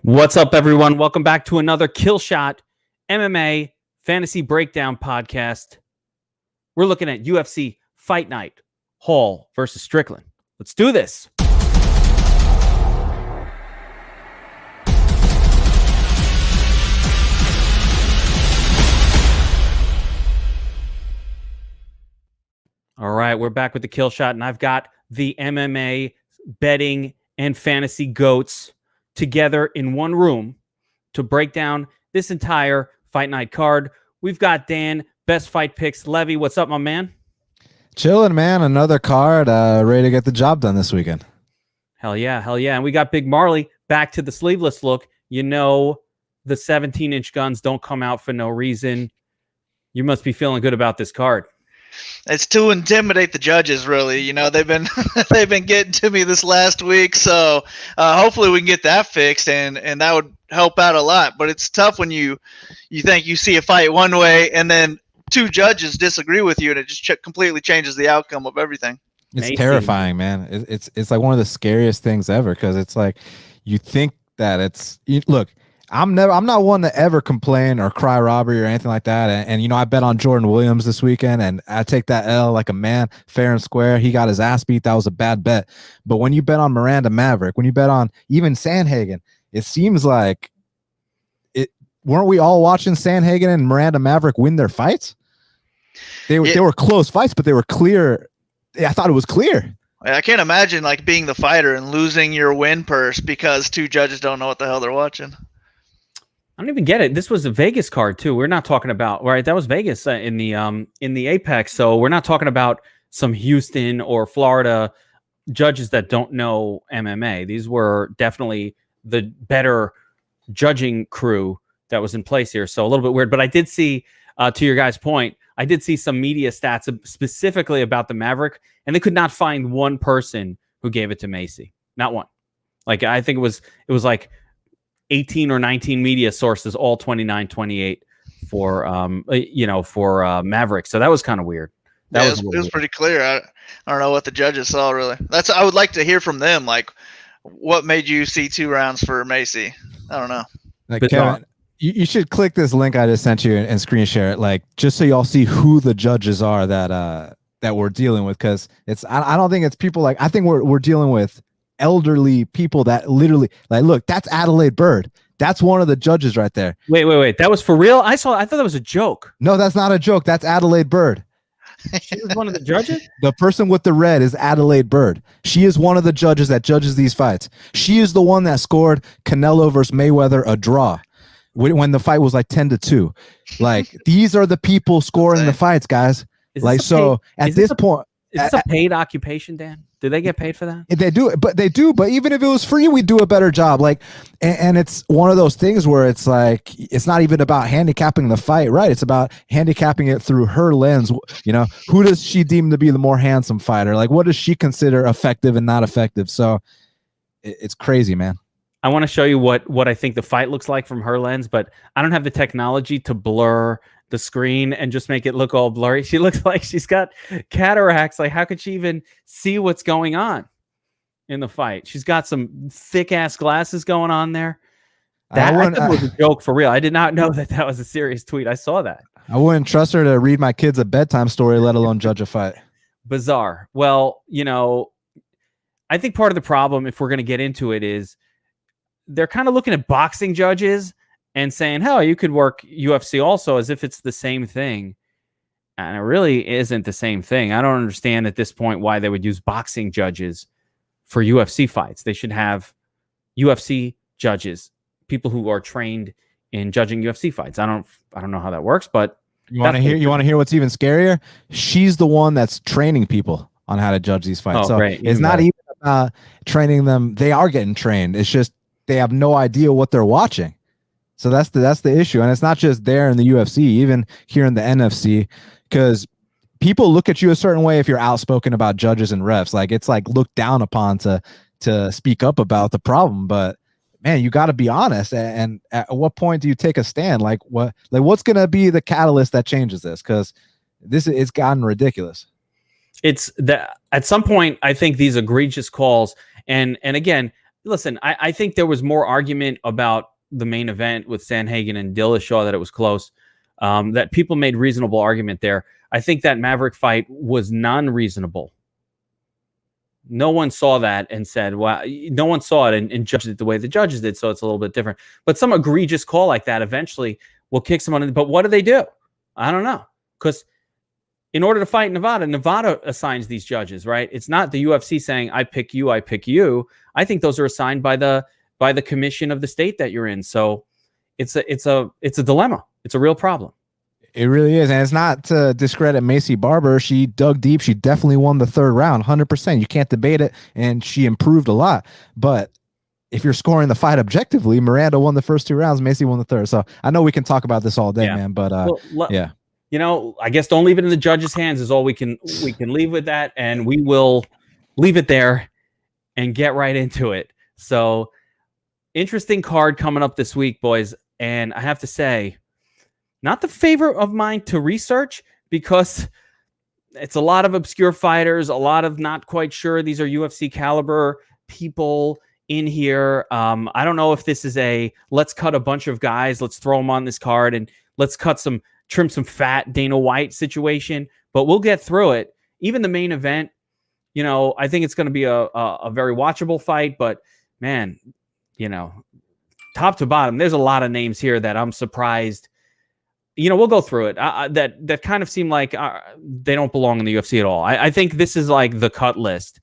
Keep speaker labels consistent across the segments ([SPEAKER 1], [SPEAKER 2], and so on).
[SPEAKER 1] What's up, everyone? Welcome back to another Killshot MMA Fantasy Breakdown podcast. We're looking at UFC Fight Night, Hall versus Strickland. Let's do this. All right, we're back with the Killshot, and I've got the MMA betting and fantasy goats together in one room to break down this entire Fight Night card. We've got Dan, Best Fight Picks. Levy, what's up, my man?
[SPEAKER 2] Chilling, man. Another card, ready to get the job done this weekend.
[SPEAKER 1] Hell yeah, hell yeah. And we got BigMarley back to the sleeveless look. You know the 17-inch guns don't come out for no reason. You must be feeling good about this card.
[SPEAKER 3] It's to intimidate the judges, really. You know, they've been they've been getting to me this last week, so hopefully we can get that fixed, and that would help out a lot. But it's tough when you think you see a fight one way, and then two judges disagree with you, and it just completely changes the outcome of everything.
[SPEAKER 2] It's terrifying, man. It's like one of the scariest things ever, because it's like you think that look. I'm not one to ever complain or cry robbery or anything like that. And you know, I bet on Jordan Williams this weekend, and I take that L like a man, fair and square. He got his ass beat. That was a bad bet. But when you bet on Miranda Maverick, when you bet on even Sandhagen, it seems like weren't we all watching Sandhagen and Miranda Maverick win their fights? They were close fights, but they were clear. I thought it was clear.
[SPEAKER 3] I can't imagine like being the fighter and losing your win purse because two judges don't know what the hell they're watching.
[SPEAKER 1] I don't even get it. This was a Vegas card too. We're not talking about, right? That was Vegas in the Apex. So we're not talking about some Houston or Florida judges that don't know MMA. These were definitely the better judging crew that was in place here. So a little bit weird, but I did see, to your guys' point, I did see some media stats specifically about the Maverick, and they could not find one person who gave it to Macy. Not one. Like, I think it was like 18 or 19 media sources, all 29-28 for Maverick. So that was kind of weird.
[SPEAKER 3] It was pretty clear. I don't know what the judges saw, really. I would like to hear from them. Like, what made you see 2 rounds for Macy? I don't know.
[SPEAKER 2] Like, Kevin, you should click this link I just sent you and screen share it, like, just so y'all see who the judges are that we're dealing with. Because I don't think it's people like, I think we're dealing with elderly people that literally, like, look, that's Adelaide Bird. That's one of the judges right there.
[SPEAKER 1] Wait. That was for real? I thought that was a joke.
[SPEAKER 2] No, that's not a joke. That's Adelaide Bird.
[SPEAKER 1] She was one of the judges?
[SPEAKER 2] The person with the red is Adelaide Bird. She is one of the judges that judges these fights. She is the one that scored Canelo versus Mayweather a draw when the fight was like 10-2. Like, these are the people scoring the fights, guys. Like, so at this point,
[SPEAKER 1] is this a paid occupation, Dan? Do they get paid for that?
[SPEAKER 2] They do, but even if it was free, we'd do a better job. Like, and it's one of those things where it's like, it's not even about handicapping the fight, right? It's about handicapping it through her lens. You know, who does she deem to be the more handsome fighter? Like, what does she consider effective and not effective? So it's crazy, man.
[SPEAKER 1] I want to show you what I think the fight looks like from her lens, but I don't have the technology to blur the screen and just make it look all blurry. She looks like she's got cataracts. Like, how could she even see what's going on in the fight? She's got some thick ass glasses going on there. That I thought was a joke for real. I did not know that was a serious tweet. I saw that.
[SPEAKER 2] I wouldn't trust her to read my kids a bedtime story, let alone judge a fight.
[SPEAKER 1] Bizarre. Well, you know, I think part of the problem, if we're going to get into it, is they're kind of looking at boxing judges and saying, hell, you could work UFC also, as if it's the same thing. And it really isn't the same thing. I don't understand at this point why they would use boxing judges for UFC fights. They should have UFC judges, people who are trained in judging UFC fights. I don't know how that works, but
[SPEAKER 2] you want to hear what's even scarier? She's the one that's training people on how to judge these fights.
[SPEAKER 1] Oh,
[SPEAKER 2] so
[SPEAKER 1] great.
[SPEAKER 2] It's not even about training them. They are getting trained. It's just they have no idea what they're watching. So that's the issue. And it's not just there in the UFC, even here in the NFC, because people look at you a certain way if you're outspoken about judges and refs. Like, it's like looked down upon to speak up about the problem. But man, you got to be honest. And at what point do you take a stand? Like, what's going to be the catalyst that changes this? Because it's gotten ridiculous.
[SPEAKER 1] It's that at some point, I think these egregious calls, and again, listen, I think there was more argument about the main event with Sandhagen and Dillashaw that it was close, that people made reasonable argument there. I think that Maverick fight was non-reasonable. No one saw that and said, well, no one saw it and judged it the way the judges did, so it's a little bit different. But some egregious call like that eventually will kick someone in. But what do they do? I don't know. Because in order to fight Nevada assigns these judges, right? It's not the UFC saying, I pick you, I pick you. I think those are assigned by the commission of the state that you're in. So it's a dilemma. It's a real problem.
[SPEAKER 2] It really is. And it's not to discredit Macy Barber. She dug deep. She definitely won the third round, 100%. You can't debate it. And she improved a lot. But if you're scoring the fight objectively, Miranda won the first 2 rounds. Macy won the third. So I know we can talk about this all day, man. But yeah.
[SPEAKER 1] You know, I guess don't leave it in the judges' hands is all we can leave with that. And we will leave it there and get right into it. So interesting card coming up this week, boys. And I have to say, not the favorite of mine to research because it's a lot of obscure fighters, a lot of not quite sure. These are UFC caliber people in here. I don't know if this is let's cut a bunch of guys, let's throw them on this card and let's trim some fat Dana White situation, but we'll get through it. Even the main event, you know, I think it's going to be a very watchable fight, but man, you know, top to bottom, there's a lot of names here that I'm surprised. You know, we'll go through it. That kind of seem like they don't belong in the UFC at all. I think this is like the cut list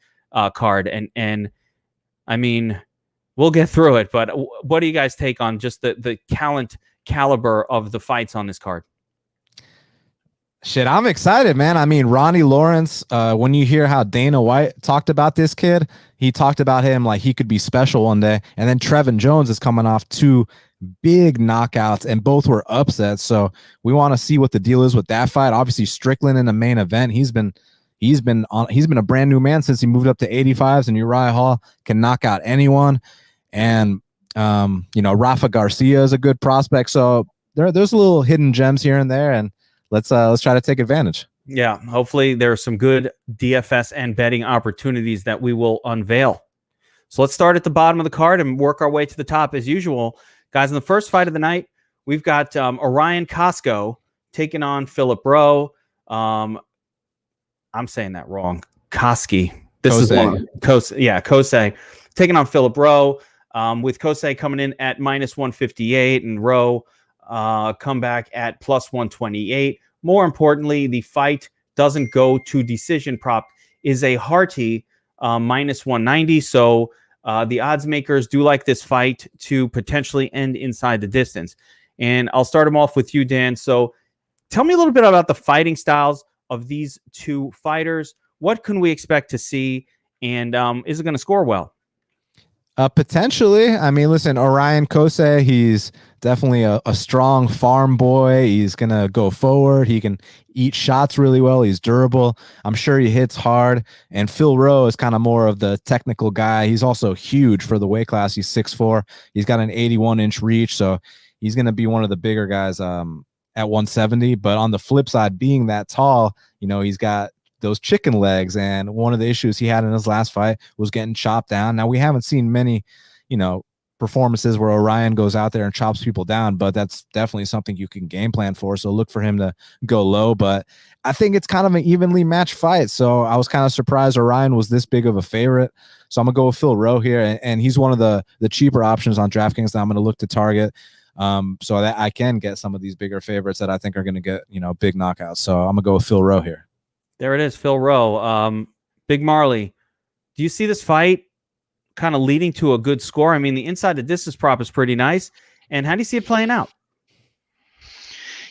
[SPEAKER 1] card, and I mean, we'll get through it. But what do you guys take on just the talent caliber of the fights on this card?
[SPEAKER 2] Shit, I'm excited, man. I mean, Ronnie Lawrence, when you hear how Dana White talked about this kid, he talked about him like he could be special one day. And then Trevin Jones is coming off 2 big knockouts, and both were upsets. So we want to see what the deal is with that fight. Obviously, Strickland in the main event, he's been a brand new man since he moved up to 85s, and Uriah Hall can knock out anyone. And you know, Rafa Garcia is a good prospect. So there's little hidden gems here and there, and let's try to take advantage.
[SPEAKER 1] Yeah, hopefully there are some good DFS and betting opportunities that we will unveil. So let's start at the bottom of the card and work our way to the top as usual. Guys, in the first fight of the night, we've got Orion Cosco taking on Philip Rowe. I'm saying that wrong. Koski. This
[SPEAKER 2] Kosei.
[SPEAKER 1] is wrong. Kosei. Taking on Philip Rowe, with Kosei coming in at -158 and Rowe come back at +128. More importantly, the fight doesn't go to decision. Prop is a hearty -190. So the odds makers do like this fight to potentially end inside the distance. And I'll start them off with you, Dan. So tell me a little bit about the fighting styles of these two fighters. What can we expect to see? And is it going to score well?
[SPEAKER 2] Potentially. I mean, listen, Orion Kosei, he's definitely a strong farm boy. He's going to go forward. He can eat shots really well. He's durable. I'm sure he hits hard. And Phil Rowe is kind of more of the technical guy. He's also huge for the weight class. He's 6'4". He's got an 81-inch reach. So he's going to be one of the bigger guys at 170. But on the flip side, being that tall, you know, he's got those chicken legs, and one of the issues he had in his last fight was getting chopped down. Now, we haven't seen many, you know, performances where Orion goes out there and chops people down, but that's definitely something you can game plan for. So look for him to go low, but I think it's kind of an evenly matched fight. So I was kind of surprised Orion was this big of a favorite. So I'm gonna go with Phil Rowe here, and he's one of the cheaper options on DraftKings that I'm gonna look to target, so that I can get some of these bigger favorites that I think are gonna get, you know, big knockouts. So I'm gonna go with Phil Rowe here.
[SPEAKER 1] There it is, Phil Rowe. Big Marley, do you see this fight kind of leading to a good score? I mean, the inside the distance prop is pretty nice. And how do you see it playing out?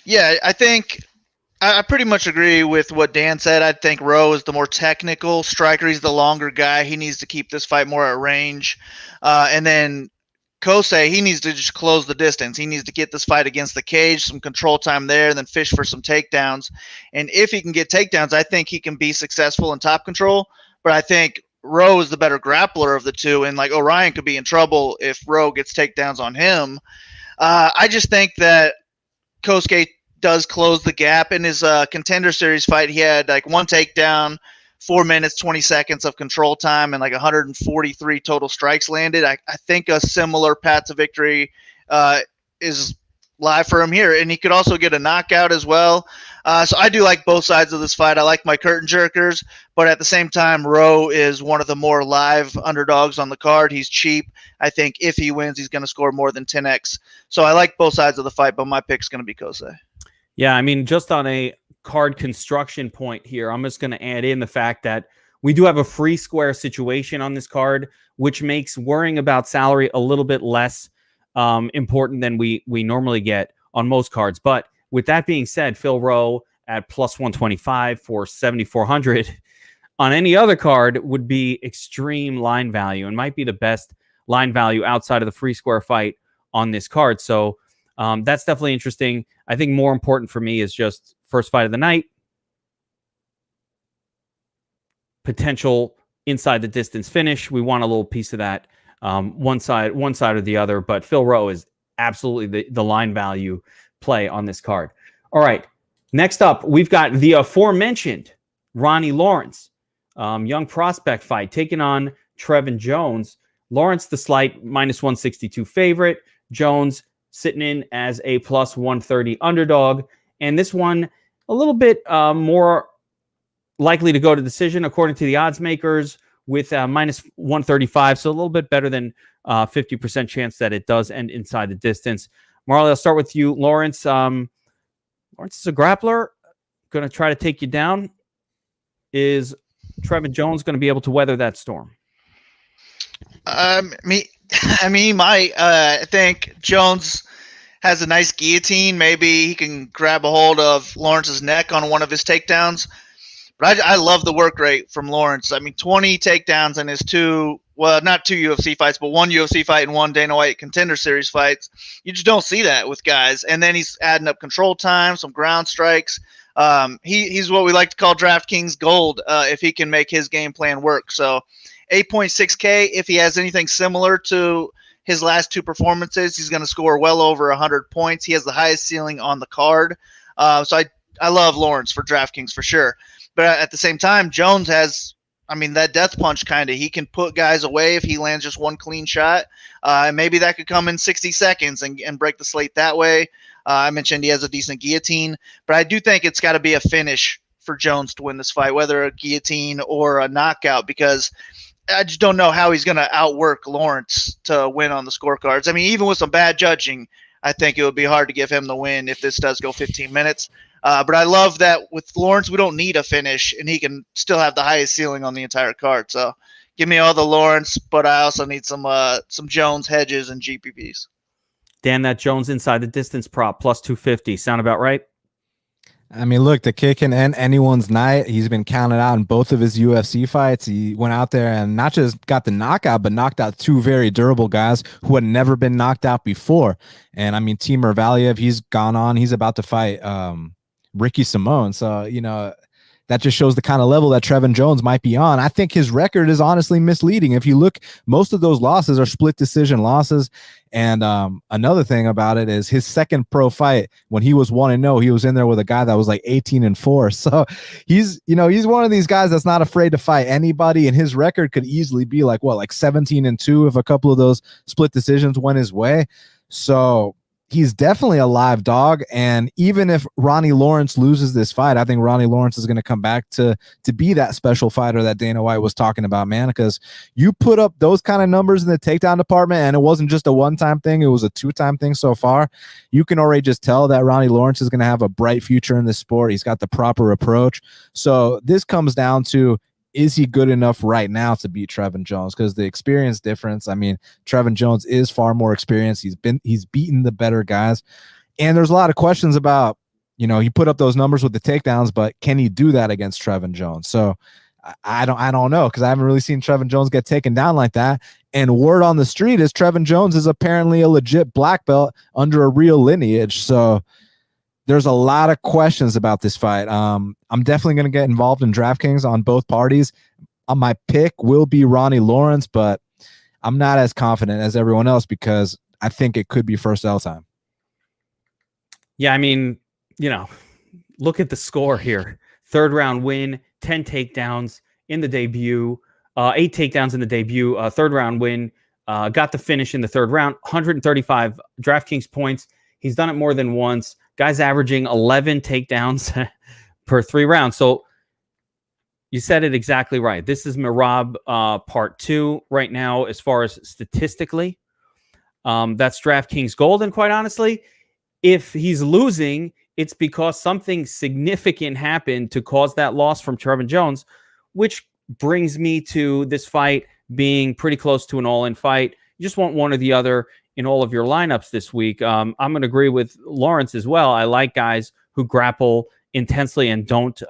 [SPEAKER 3] Yeah, I think I pretty much agree with what Dan said. I think Rowe is the more technical striker. He's the longer guy. He needs to keep this fight more at range. And then Kosei, he needs to just close the distance. He needs to get this fight against the cage, some control time there, and then fish for some takedowns. And if he can get takedowns, I think he can be successful in top control. But I think Rowe is the better grappler of the two, and like Orion could be in trouble if Rowe gets takedowns on him. I just think that Kosei does close the gap. In his Contender Series fight, he had like one takedown, 4 minutes, 20 seconds of control time and like 143 total strikes landed. I think a similar path to victory is live for him here. And he could also get a knockout as well. So I do like both sides of this fight. I like my curtain jerkers, but at the same time, Rowe is one of the more live underdogs on the card. He's cheap. I think if he wins, he's going to score more than 10x. So I like both sides of the fight, but my pick's going to be Kosei.
[SPEAKER 1] Yeah, I mean, just on a card construction point here, I'm just going to add in the fact that we do have a free square situation on this card, which makes worrying about salary a little bit less important than we normally get on most cards. But with that being said, Phil Rowe at plus 125 for 7,400 on any other card would be extreme line value and might be the best line value outside of the free square fight on this card. So that's definitely interesting. I think more important for me is just first fight of the night, potential inside the distance finish. We want a little piece of that, one side or the other. But Phil Rowe is absolutely the line value play on this card. All right, next up, we've got the aforementioned Ronnie Lawrence, young prospect fight, taking on Trevin Jones. Lawrence, the slight minus 162 favorite. Jones sitting in as a plus 130 underdog. And this one, a little bit more likely to go to decision, according to the odds makers, with minus 135. So a little bit better than 50% chance that it does end inside the distance. Marley, I'll start with you. Lawrence. Lawrence is a grappler. Going to try to take you down. Is Trevin Jones going to be able to weather that storm?
[SPEAKER 3] I think Jones has a nice guillotine. Maybe he can grab a hold of Lawrence's neck on one of his takedowns. But I love the work rate from Lawrence. I mean, 20 takedowns in his not two UFC fights, but one UFC fight and one Dana White Contender Series fights. You just don't see that with guys. And then he's adding up control time, some ground strikes. He's what we like to call DraftKings gold if he can make his game plan work. So 8.6K, if he has anything similar to his last two performances, he's going to score well over 100 points. He has the highest ceiling on the card. So I love Lawrence for DraftKings for sure. But at the same time, Jones has, that death punch kind of. He can put guys away if he lands just one clean shot. And maybe that could come in 60 seconds and break the slate that way. I mentioned he has a decent guillotine. But I do think it's got to be a finish for Jones to win this fight, whether a guillotine or a knockout, because I just don't know how he's going to outwork Lawrence to win on the scorecards. Even with some bad judging, I think it would be hard to give him the win if this does go 15 minutes. But I love that with Lawrence, we don't need a finish, and he can still have the highest ceiling on the entire card. So give me all the Lawrence, but I also need some Jones hedges and GPPs.
[SPEAKER 1] Dan, that Jones inside the distance prop, plus 250. Sound about right?
[SPEAKER 2] Look, the kick can end anyone's night. He's been counted out in both of his UFC fights. He went out there and not just got the knockout, but knocked out two very durable guys who had never been knocked out before. And Timur Valiev, he's gone on. He's about to fight Ricky Simone. So, that just shows the kind of level that Trevin Jones might be on. I think his record is honestly misleading. If you look, most of those losses are split decision losses. And another thing about it is his second pro fight, when he was 1-0, he was in there with a guy that was like 18-4. So he's one of these guys that's not afraid to fight anybody. And his record could easily be like 17-2 if a couple of those split decisions went his way. So he's definitely a live dog. And even if Ronnie Lawrence loses this fight, I think Ronnie Lawrence is going to come back to be that special fighter that Dana White was talking about, man, because you put up those kind of numbers in the takedown department, and it wasn't just a one-time thing. It was a two-time thing so far. You can already just tell that Ronnie Lawrence is going to have a bright future in this sport. He's got the proper approach. So this comes down to, is he good enough right now to beat Trevin Jones? Because the experience difference, Trevin Jones is far more experienced. He's beaten the better guys. And there's a lot of questions about, he put up those numbers with the takedowns, but can he do that against Trevin Jones? So I don't know, because I haven't really seen Trevin Jones get taken down like that. And word on the street is Trevin Jones is apparently a legit black belt under a real lineage. So there's a lot of questions about this fight. I'm definitely going to get involved in DraftKings on both parties. My pick will be Ronnie Lawrence, but I'm not as confident as everyone else because I think it could be first L time.
[SPEAKER 1] Yeah, look at the score here. Third round win, 10 takedowns in the debut, 8 takedowns in the debut, third round win, got the finish in the third round, 135 DraftKings points. He's done it more than once. Guy's averaging 11 takedowns per 3 rounds. So you said it exactly right. This is Merab part 2 right now as far as statistically. That's DraftKings Gold. And quite honestly, if he's losing, it's because something significant happened to cause that loss from Trevin Jones, which brings me to this fight being pretty close to an all-in fight. You just want one or the other in all of your lineups this week. I'm going to agree with Lawrence as well. I like guys who grapple intensely and don't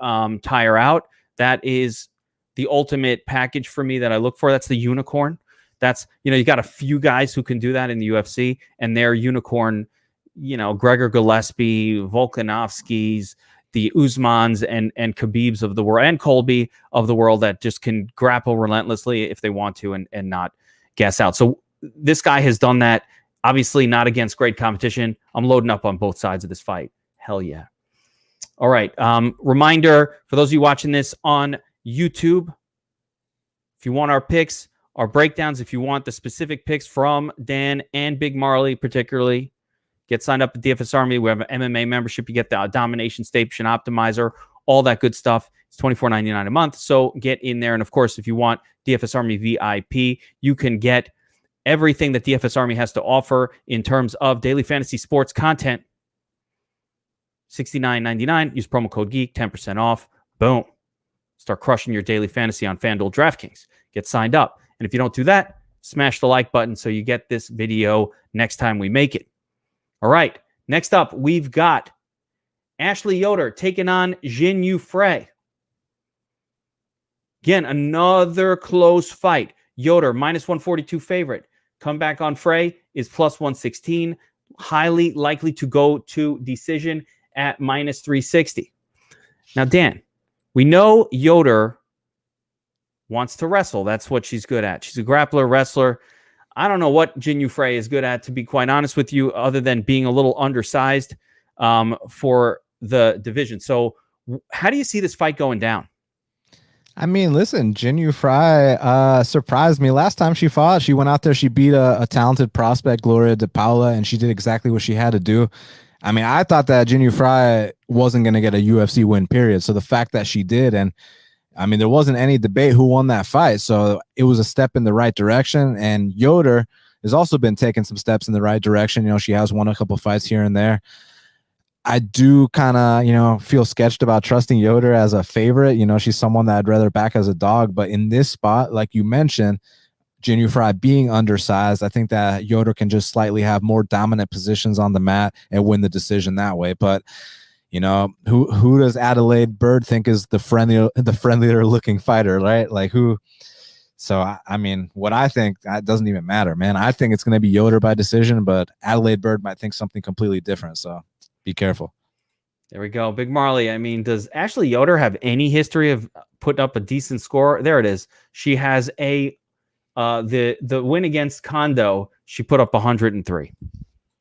[SPEAKER 1] tire out. That is the ultimate package for me that I look for. That's the unicorn. That's, you got a few guys who can do that in the UFC, and they're unicorn, Gregor Gillespie, Volkanovskis, the Usmans and Khabibs of the world, and Colby of the world that just can grapple relentlessly if they want to and not gas out. So this guy has done that, obviously not against great competition. I'm loading up on both sides of this fight. Hell yeah. All right. Reminder for those of you watching this on YouTube, if you want our picks, our breakdowns, if you want the specific picks from Dan and Big Marley particularly, get signed up at DFS Army. We have an MMA membership. You get the Domination Station Optimizer, all that good stuff. It's $24.99 a month. So get in there. And of course, if you want DFS Army VIP, you can get everything that DFS Army has to offer in terms of daily fantasy sports content. $69.99. Use promo code GEEK, 10% off. Boom. Start crushing your daily fantasy on FanDuel DraftKings. Get signed up. And if you don't do that, smash the like button so you get this video next time we make it. All right. Next up, we've got Ashley Yoder taking on Jin Yu Frey. Again, another close fight. Yoder, minus 142 favorite. Comeback on Frey is plus 116. Highly likely to go to decision at minus 360. Now, Dan, we know Yoder wants to wrestle. That's what she's good at. She's a grappler, wrestler. I don't know what Jin Yu Frey is good at, to be quite honest with you, other than being a little undersized for the division. So how do you see this fight going down?
[SPEAKER 2] I mean, listen, Jin Yu Frey surprised me. Last time she fought, she went out there, she beat a talented prospect, Gloria de Paula, and she did exactly what she had to do. I mean, I thought that Jin Yu Frey wasn't going to get a UFC win, period. So the fact that she did, and I mean, there wasn't any debate who won that fight. So it was a step in the right direction. And Yoder has also been taking some steps in the right direction. She has won a couple fights here and there. I do kind of, feel sketched about trusting Yoder as a favorite. She's someone that I'd rather back as a dog. But in this spot, like you mentioned, Jin Yu Frey being undersized, I think that Yoder can just slightly have more dominant positions on the mat and win the decision that way. But who does Adelaide Bird think is the friendlier looking fighter, right? Like who? So I mean, what I think, that doesn't even matter, man. I think it's going to be Yoder by decision, but Adelaide Bird might think something completely different. So be careful.
[SPEAKER 1] There we go. Big Marley. I mean, does Ashley Yoder have any history of putting up a decent score? There it is. She has the win against Kondo. She put up 103.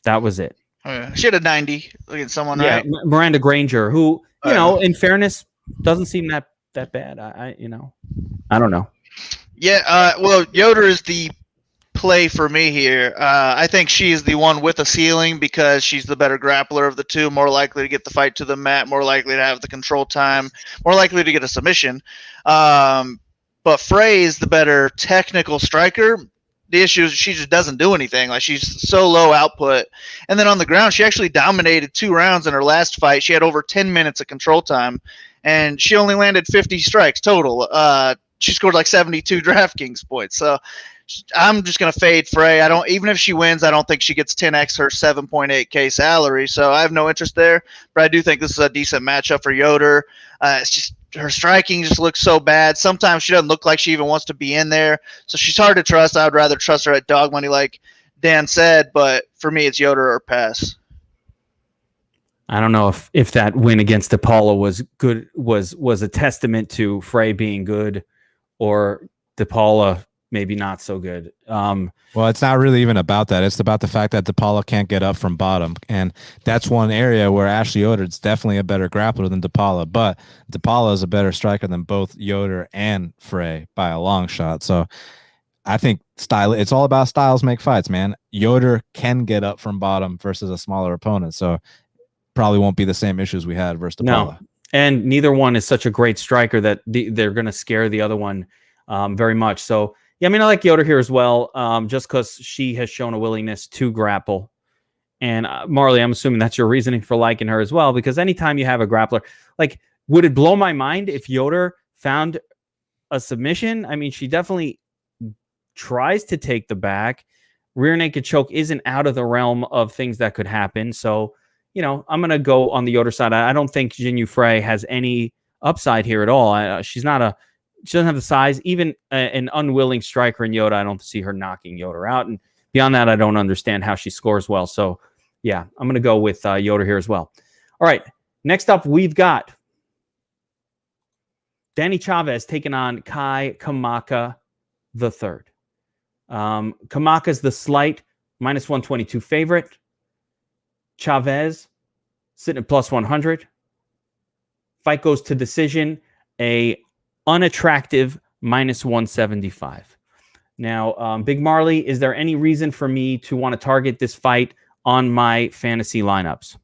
[SPEAKER 1] That was it.
[SPEAKER 3] Oh, yeah. She had a 90 against someone,
[SPEAKER 1] yeah,
[SPEAKER 3] right?
[SPEAKER 1] Miranda Granger, who, in fairness, doesn't seem that bad. I don't know.
[SPEAKER 3] Yeah, well, Yoder is the play for me here. I think she is the one with a ceiling because she's the better grappler of the two, more likely to get the fight to the mat, more likely to have the control time, more likely to get a submission. But Frey is the better technical striker. The issue is she just doesn't do anything. Like, she's so low output. And then on the ground, she actually dominated 2 rounds in her last fight. She had over 10 minutes of control time, and she only landed 50 strikes total. She scored like 72 DraftKings points. So I'm just going to fade Frey. Even if she wins, I don't think she gets 10x her 7.8K salary. So I have no interest there. But I do think this is a decent matchup for Yoder. It's just her striking just looks so bad. Sometimes she doesn't look like she even wants to be in there. So she's hard to trust. I would rather trust her at dog money, like Dan said. But for me, it's Yoder or pass.
[SPEAKER 1] I don't know if that win against DePaula was good, was a testament to Frey being good, or DePaula maybe not so good.
[SPEAKER 2] Well, it's not really even about that. It's about the fact that DePaula can't get up from bottom. And that's one area where Ashley Yoder is definitely a better grappler than DePaula. But DePaula is a better striker than both Yoder and Frey by a long shot. So I think it's all about styles make fights, man. Yoder can get up from bottom versus a smaller opponent. So probably won't be the same issues we had versus DePaula.
[SPEAKER 1] No. And neither one is such a great striker that they're going to scare the other one very much. So, yeah, I mean, I like Yoder here as well, just because she has shown a willingness to grapple. And Marley, I'm assuming that's your reasoning for liking her as well, because anytime you have a grappler, like, would it blow my mind if Yoder found a submission? I mean, she definitely tries to take the back. Rear naked choke isn't out of the realm of things that could happen. So, you know, I'm going to go on the Yoder side. I don't think Jinyu Frey has any upside here at all. She doesn't have the size. Even an unwilling striker in Yoder, I don't see her knocking Yoder out. And beyond that, I don't understand how she scores well. So, yeah, I'm going to go with Yoder here as well. All right, next up, we've got Danny Chavez taking on Kai Kamaka III. Kamaka's the slight -122 favorite. Chavez sitting at +100. Fight goes to decision, a unattractive -175. Now, Big Marley, is there any reason for me to want to target this fight on my fantasy lineups?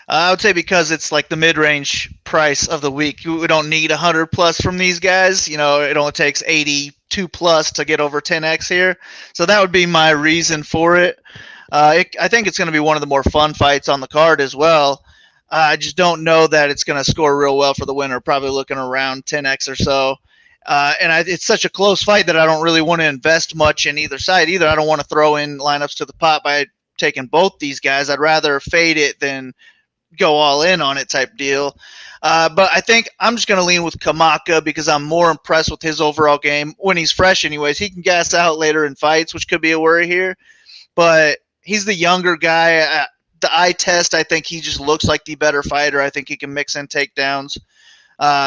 [SPEAKER 3] I would say because it's like the mid-range price of the week. We don't need 100 plus from these guys. You know, it only takes 82 plus to get over 10x here. So that would be my reason for it. I think it's going to be one of the more fun fights on the card as well. I just don't know that it's going to score real well for the winner. Probably looking around 10x or so. It's such a close fight that I don't really want to invest much in either side either. I don't want to throw in lineups to the pot by taking both these guys. I'd rather fade it than go all in on it type deal. But I think I'm just going to lean with Kamaka because I'm more impressed with his overall game. When he's fresh anyways, he can gas out later in fights, which could be a worry here. But he's the younger guy. The eye test, I think he just looks like the better fighter. I think he can mix in takedowns.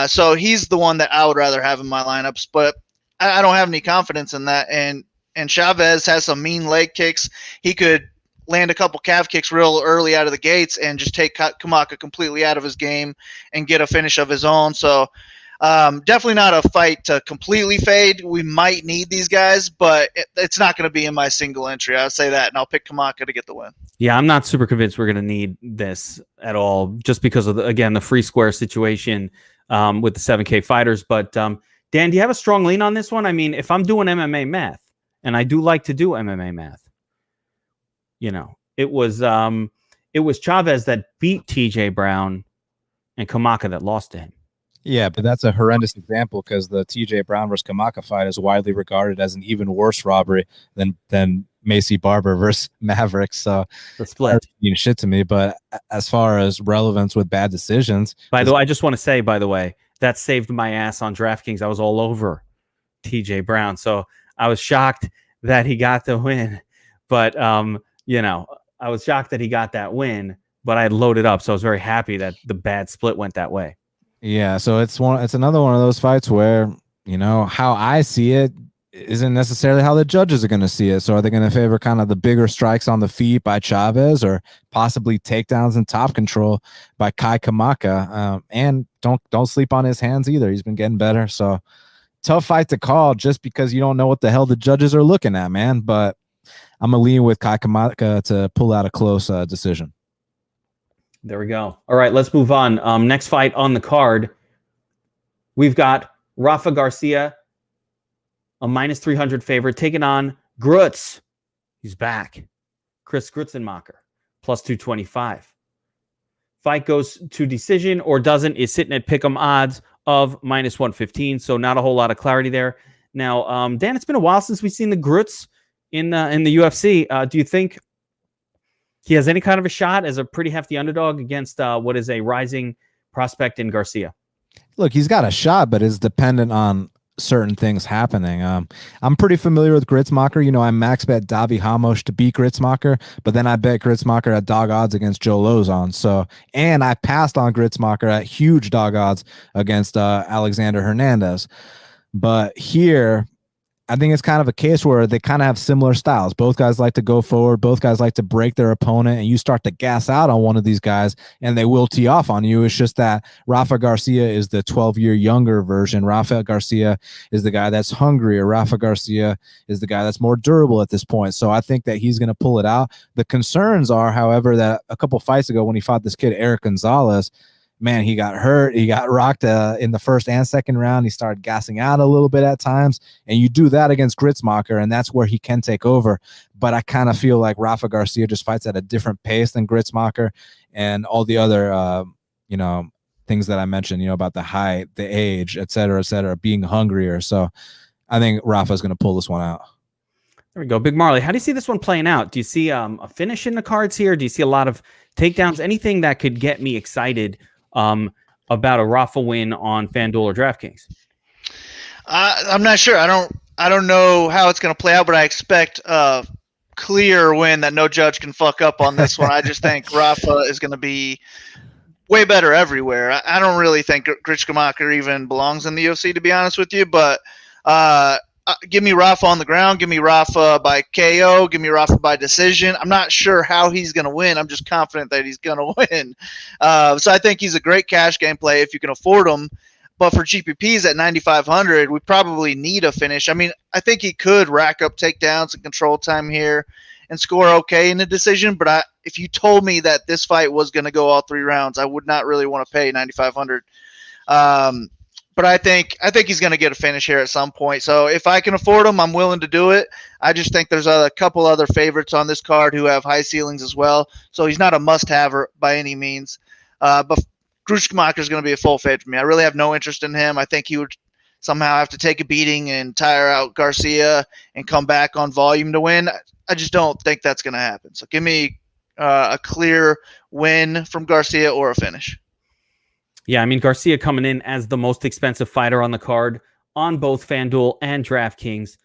[SPEAKER 3] So he's the one that I would rather have in my lineups. But I don't have any confidence in that. And Chavez has some mean leg kicks. He could land a couple calf kicks real early out of the gates and just take Kamaka completely out of his game and get a finish of his own. So definitely not a fight to completely fade. We might need these guys, but it's not going to be in my single entry. I'll say that, and I'll pick Kamaka to get the win.
[SPEAKER 1] Yeah, I'm not super convinced we're going to need this at all, just because of, the free square situation with the 7K fighters. But Dan, do you have a strong lean on this one? I mean, if I'm doing MMA math, and I do like to do MMA math, you know, it was Chavez that beat TJ Brown and Kamaka that lost to him.
[SPEAKER 2] Yeah, but that's a horrendous example because the TJ Brown versus Kamaka fight is widely regarded as an even worse robbery than Macy Barber versus Mavericks. So
[SPEAKER 1] the split
[SPEAKER 2] means shit to me. But as far as relevance with bad decisions,
[SPEAKER 1] by the way, I just want to say, that saved my ass on DraftKings. I was all over TJ Brown, so I was shocked that he got the win. But you know, I was shocked that he got that win, but I had loaded up, so I was very happy that the bad split went that way.
[SPEAKER 2] Yeah, so it's another one of those fights where, you know, how I see it isn't necessarily how the judges are going to see it. So are they going to favor kind of the bigger strikes on the feet by Chavez, or possibly takedowns and top control by Kai Kamaka? And don't sleep on his hands either. He's been getting better. So tough fight to call just because you don't know what the hell the judges are looking at, man. But I'm going to lean with Kai Kamaka to pull out a close decision.
[SPEAKER 1] There we go. All right, let's move on. Next fight on the card, we've got Rafa Garcia, a -300 favorite, taking on Grutz. He's back. Chris Grutzenmacher, +225. Fight goes to decision or doesn't, is sitting at pick'em odds of -115, so not a whole lot of clarity there. Now, Dan, it's been a while since we've seen the Grutz in the UFC. Do you think he has any kind of a shot as a pretty hefty underdog against what is a rising prospect in Garcia?
[SPEAKER 2] Look, he's got a shot, but it's dependent on certain things happening. I'm pretty familiar with Grutzenmacher. You know, I max bet Davi Hamosh to beat Grutzenmacher, but then I bet Grutzenmacher at dog odds against Joe Lozon. So, and I passed on Grutzenmacher at huge dog odds against Alexander Hernandez. But here, I think it's kind of a case where they kind of have similar styles. Both guys like to go forward. Both guys like to break their opponent, and you start to gas out on one of these guys and they will tee off on you. It's just that Rafa Garcia is the 12-year younger version. Rafa Garcia is the guy that's hungrier. Rafa Garcia is the guy that's more durable at this point. So I think that he's going to pull it out. The concerns are, however, that a couple fights ago when he fought this kid, Eric Gonzalez, man, he got hurt. He got rocked in the first and second round. He started gassing out a little bit at times. And you do that against Gritzmacher, and that's where he can take over. But I kind of feel like Rafa Garcia just fights at a different pace than Gritzmacher and all the other, things that I mentioned, about the height, the age, et cetera, being hungrier. So I think Rafa's going to pull this one out.
[SPEAKER 1] There we go. Big Marley, how do you see this one playing out? Do you see a finish in the cards here? Do you see a lot of takedowns? Anything that could get me excited about a Rafa win on FanDuel or DraftKings?
[SPEAKER 3] I'm not sure. I don't know how it's going to play out, but I expect a clear win that no judge can fuck up on this one. I just think Rafa is going to be way better everywhere. I don't really think Gritzmacher even belongs in the UFC, to be honest with you, but give me Rafa on the ground. Give me Rafa by KO. Give me Rafa by decision. I'm not sure how he's going to win. I'm just confident that he's going to win. So I think he's a great cash game play if you can afford him. But for GPPs at 9,500, we probably need a finish. I mean, I think he could rack up takedowns and control time here and score okay in the decision. But if you told me that this fight was going to go all 3 rounds, I would not really want to pay 9,500. But I think he's going to get a finish here at some point. So if I can afford him, I'm willing to do it. I just think there's a couple other favorites on this card who have high ceilings as well. So he's not a must-have by any means. But Gritzmacher is going to be a full fade for me. I really have no interest in him. I think he would somehow have to take a beating and tire out Garcia and come back on volume to win. I just don't think that's going to happen. So give me a clear win from Garcia or a finish.
[SPEAKER 1] Yeah, I mean, Garcia coming in as the most expensive fighter on the card on both FanDuel and DraftKings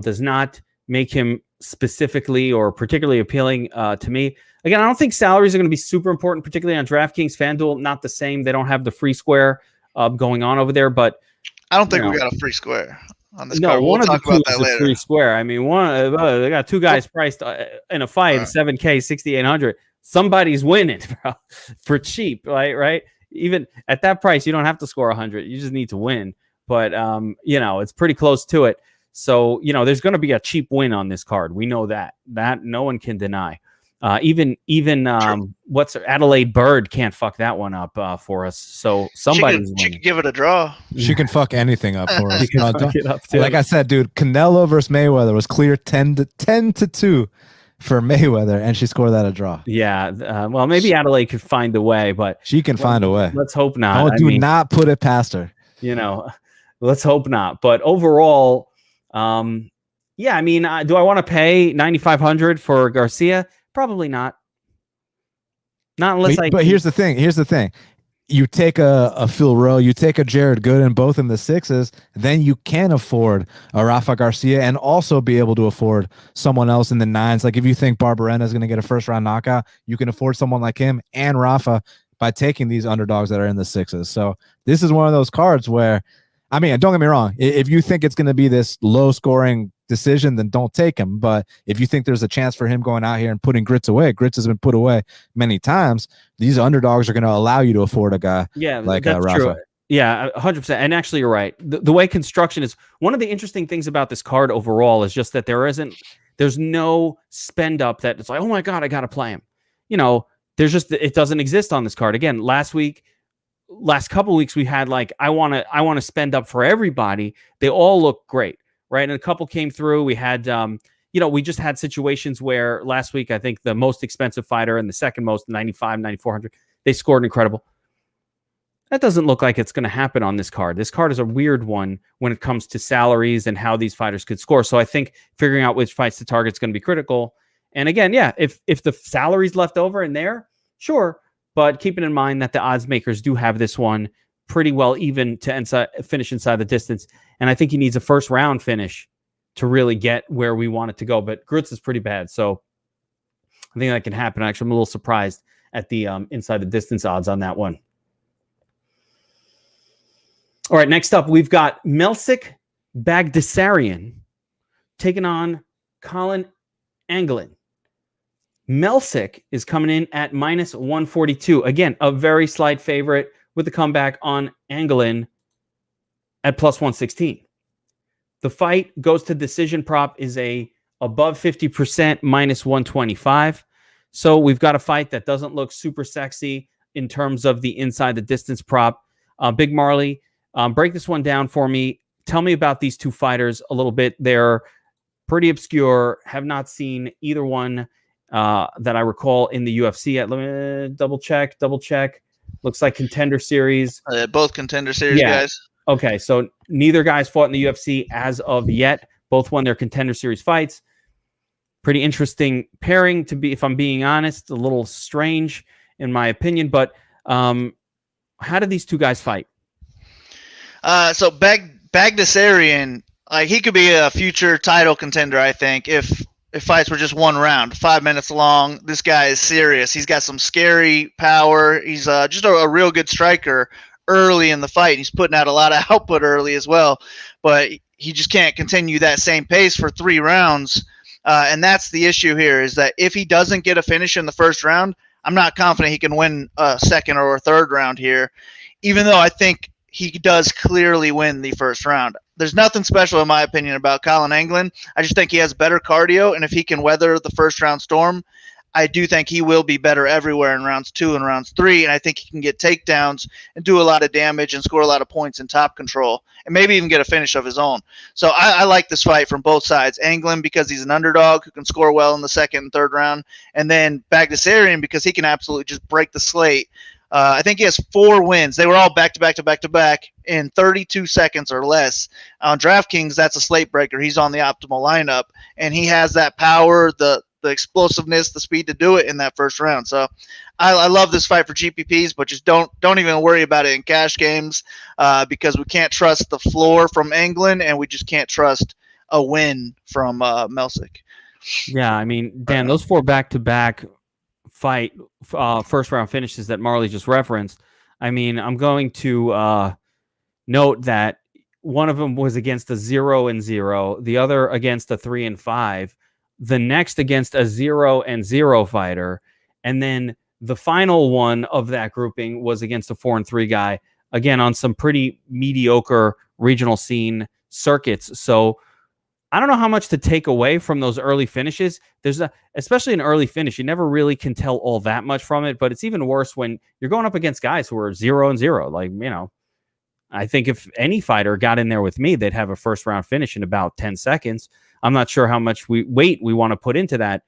[SPEAKER 1] does not make him specifically or particularly appealing to me. Again, I don't think salaries are going to be super important, particularly on DraftKings. FanDuel, not the same. They don't have the free square going on over there, but
[SPEAKER 3] I don't think we got a free square on this
[SPEAKER 1] no,
[SPEAKER 3] card.
[SPEAKER 1] one
[SPEAKER 3] we'll
[SPEAKER 1] of the two is a free square. I mean, they got 2 guys priced in a fight, right. $7K, 6,800. Somebody's winning, bro, for cheap, right? Even at that price, you don't have to score 100. You just need to win. But, it's pretty close to it. So, there's going to be a cheap win on this card. We know that. That no one can deny. Even what's Adelaide Bird can't fuck that one up for us. So somebody's
[SPEAKER 3] she can give it a draw.
[SPEAKER 2] She can fuck anything up for us.
[SPEAKER 1] Up
[SPEAKER 2] like I said, dude, Canelo versus Mayweather was clear 10-2 for Mayweather, and she scored that a draw.
[SPEAKER 1] Yeah, well, maybe Adelaide could find a way, but
[SPEAKER 2] she can find a way.
[SPEAKER 1] Let's hope not.
[SPEAKER 2] Do not put it past her.
[SPEAKER 1] Let's hope not. But overall, yeah, I mean, do I want to pay 9,500 for Garcia? Probably not. Not unless
[SPEAKER 2] But here's the thing. You take a Phil Rowe, you take a Jared Gooden, both in the 6s, then you can afford a Rafa Garcia and also be able to afford someone else in the 9s. Like if you think Barberena is going to get a first-round knockout, you can afford someone like him and Rafa by taking these underdogs that are in the 6s. So this is one of those cards where, I mean, don't get me wrong. If you think it's going to be this low-scoring decision, then don't take him. But if you think there's a chance for him going out here and putting Grits away, Grits has been put away many times. These underdogs are going to allow you to afford a guy like Rafa. True.
[SPEAKER 1] Yeah, 100%. And actually, you're right. The way construction is, one of the interesting things about this card overall is just that there's no spend up that it's like, oh my God, I got to play him. It doesn't exist on this card. Again, last couple weeks we had I want to spend up for everybody. They all look great. Right. And a couple came through. We had, we just had situations where last week, I think the most expensive fighter and the second most, 9,400, they scored incredible. That doesn't look like it's going to happen on this card. This card is a weird one when it comes to salaries and how these fighters could score. So I think figuring out which fights to target is going to be critical. And again, yeah, if the salary's left over in there, sure. But keeping in mind that the odds makers do have this one pretty well even to finish inside the distance. And I think he needs a first round finish to really get where we want it to go. But Grits is pretty bad. So I think that can happen. Actually, I'm a little surprised at the inside the distance odds on that one. All right, next up, we've got Melsik Bagdasaryan taking on Colin Anglin. Melsick is coming in at minus 142. Again, a very slight favorite with the comeback on Anglin at plus 116. The fight goes to decision prop is a above 50% minus 125. So we've got a fight that doesn't look super sexy in terms of the inside the distance prop. Big Marley, break this one down for me. Tell me about these two fighters a little bit. They're pretty obscure. Have not seen either one that I recall in the UFC. Let me double check. Looks like Contender Series.
[SPEAKER 3] Both Contender Series guys.
[SPEAKER 1] Okay, so neither guy's fought in the UFC as of yet. Both won their Contender Series fights. Pretty interesting pairing, to be, if I'm being honest, a little strange in my opinion. But how did these two guys fight?
[SPEAKER 3] So Bagdasarian, he could be a future title contender, I think, if fights were just one round, 5 minutes long. This guy is serious. He's got some scary power. He's just a real good striker early in the fight. He's putting out a lot of output early as well, but he just can't continue that same pace for 3 rounds. And that's the issue here, is that if he doesn't get a finish in the first round, I'm not confident he can win a second or a third round here, even though I think he does clearly win the first round. There's nothing special, in my opinion, about Colin Anglin. I just think he has better cardio, and if he can weather the first round storm, I do think he will be better everywhere in rounds 2 and rounds 3, and I think he can get takedowns and do a lot of damage and score a lot of points in top control, and maybe even get a finish of his own. So I like this fight from both sides. Anglin because he's an underdog who can score well in the second and third round, and then Bagdasarian because he can absolutely just break the slate. I think he has 4 wins. They were all back-to-back in 32 seconds or less. On DraftKings, that's a slate breaker. He's on the optimal lineup, and he has that power, the explosiveness, the speed to do it in that first round. So I love this fight for GPPs, but just don't even worry about it in cash games because we can't trust the floor from Anglin, and we just can't trust a win from Melsick.
[SPEAKER 1] Yeah, I mean, Dan, those 4 back-to-back fight first round finishes that Marley just referenced, I mean, I'm going to note that one of them was against a 0-0, the other against a 3-5, the next against a 0-0 fighter, and then the final one of that grouping was against a 4-3 guy, again on some pretty mediocre regional scene circuits. So I don't know how much to take away from those early finishes. Especially an early finish, you never really can tell all that much from it, but it's even worse when you're going up against guys who are 0-0. Like, you know, I think if any fighter got in there with me, they'd have a first round finish in about 10 seconds. I'm not sure how much weight we want to put into that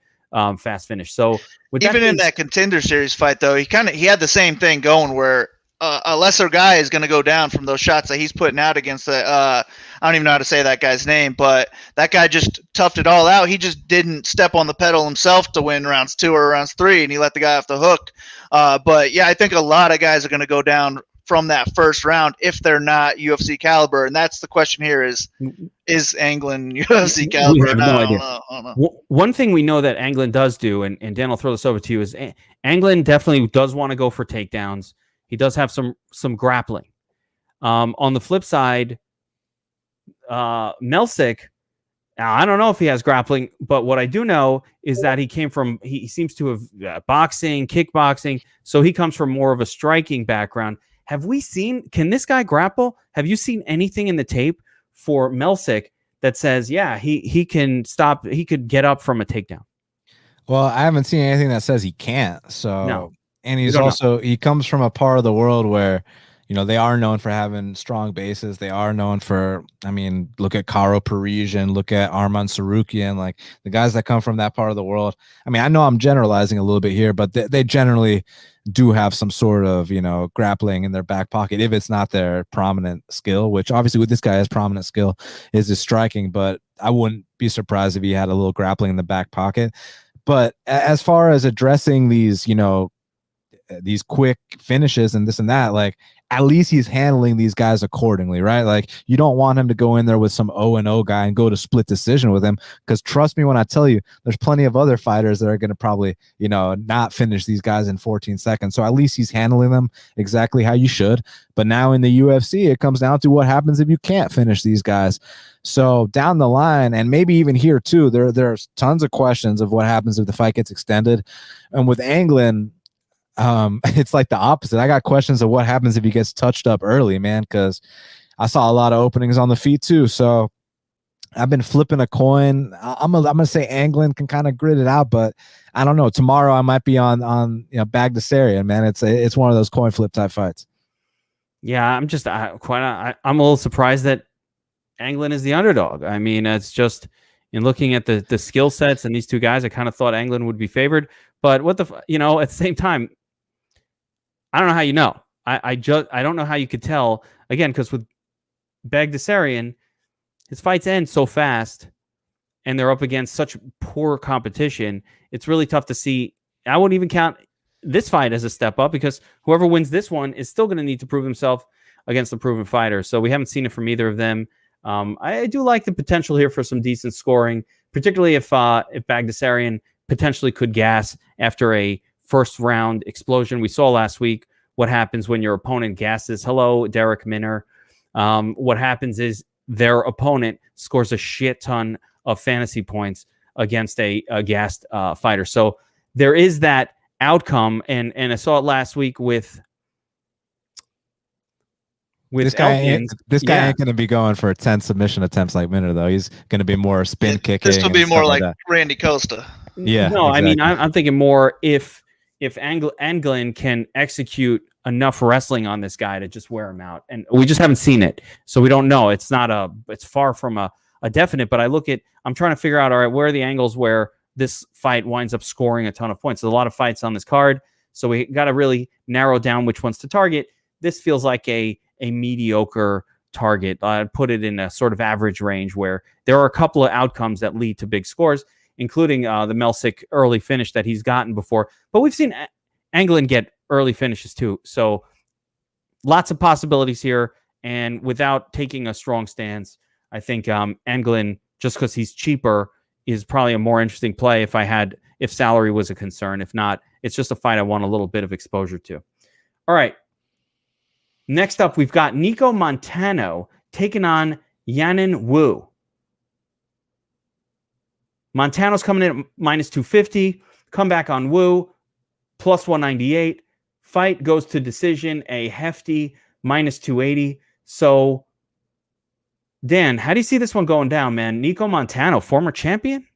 [SPEAKER 1] fast finish. So
[SPEAKER 3] even in that Contender Series fight, though, he had the same thing going where a lesser guy is going to go down from those shots that he's putting out against the I don't even know how to say that guy's name, but that guy just toughed it all out. He just didn't step on the pedal himself to win rounds 2 or rounds 3, and he let the guy off the hook. But yeah, I think a lot of guys are going to go down from that first round if they're not UFC caliber, and that's the question here: is Anglin UFC caliber?
[SPEAKER 1] We have no idea. I don't know. One thing we know that Anglin does do, and Dan, I'll throw this over to you, is Anglin definitely does want to go for takedowns. He does have some grappling. On the flip side, Melsick, I don't know if he has grappling, but what I do know is that he seems to have boxing, kickboxing, so he comes from more of a striking background. Can this guy grapple? Have you seen anything in the tape for Melsick that says, yeah, he can stop, he could get up from a takedown?
[SPEAKER 2] Well, I haven't seen anything that says he can't. So
[SPEAKER 1] no.
[SPEAKER 2] And he comes from a part of the world where, you know, they are known for having strong bases. They are known for, I mean, look at Karo Parisian, look at Arman Sarukian, like the guys that come from that part of the world. I mean, I know I'm generalizing a little bit here, but they generally do have some sort of, you know, grappling in their back pocket if it's not their prominent skill, which obviously with this guy, his prominent skill is his striking, but I wouldn't be surprised if he had a little grappling in the back pocket. But as far as addressing these, you know, these quick finishes and this and that, like at least he's handling these guys accordingly, right? Like, you don't want him to go in there with some 0-0 guy and go to split decision with him, because trust me when I tell you, there's plenty of other fighters that are going to probably, not finish these guys in 14 seconds. So at least he's handling them exactly how you should. But now in the UFC, it comes down to what happens if you can't finish these guys. So down the line, and maybe even here too, there's tons of questions of what happens if the fight gets extended. And with Anglin, it's like the opposite. I got questions of what happens if he gets touched up early, man, because I saw a lot of openings on the feet too. So I've been flipping a coin. I'm gonna say Anglin can kind of grit it out, but I don't know. Tomorrow I might be on Bagdasarian, man. It's one of those coin flip type fights.
[SPEAKER 1] Yeah, I'm a little surprised that Anglin is the underdog. I mean, it's just in looking at the skill sets and these two guys, I kind of thought Anglin would be favored. But at the same time, I don't know how you know. I don't know how you could tell, again, because with Bagdasarian, his fights end so fast and they're up against such poor competition. It's really tough to see. I wouldn't even count this fight as a step up, because whoever wins this one is still going to need to prove himself against the proven fighter. So we haven't seen it from either of them. I do like the potential here for some decent scoring, particularly if Bagdasarian potentially could gas after a first round explosion. We saw last week what happens when your opponent gasses. Hello, Derek Minner. What happens is their opponent scores a shit ton of fantasy points against a gassed fighter. So there is that outcome, and I saw it last week with
[SPEAKER 2] this guy ain't going to be going for 10 submission attempts like Minner, though. He's going to be more spin kicking.
[SPEAKER 3] This will be more like Randy Costa.
[SPEAKER 2] Yeah.
[SPEAKER 1] No,
[SPEAKER 2] exactly.
[SPEAKER 1] I mean, I'm thinking more if Anglin can execute enough wrestling on this guy to just wear him out, and we just haven't seen it, so we don't know. It's far from a definite. But I'm trying to figure out, all right, where are the angles where this fight winds up scoring a ton of points? There's a lot of fights on this card, so we got to really narrow down which ones to target. This feels like a mediocre target. I'd put it in a sort of average range where there are a couple of outcomes that lead to big scores, including the Melsick early finish that he's gotten before. But we've seen Anglin get early finishes too. So lots of possibilities here. And without taking a strong stance, I think Anglin, just because he's cheaper, is probably a more interesting play if salary was a concern. If not, it's just a fight I want a little bit of exposure to. All right. Next up, we've got Nico Montano taking on Yanin Wu. Montano's coming in at minus 250. Comeback on Wu, plus 198. Fight goes to decision, a hefty minus 280. So, Dan, how do you see this one going down, man? Nico Montano, former champion,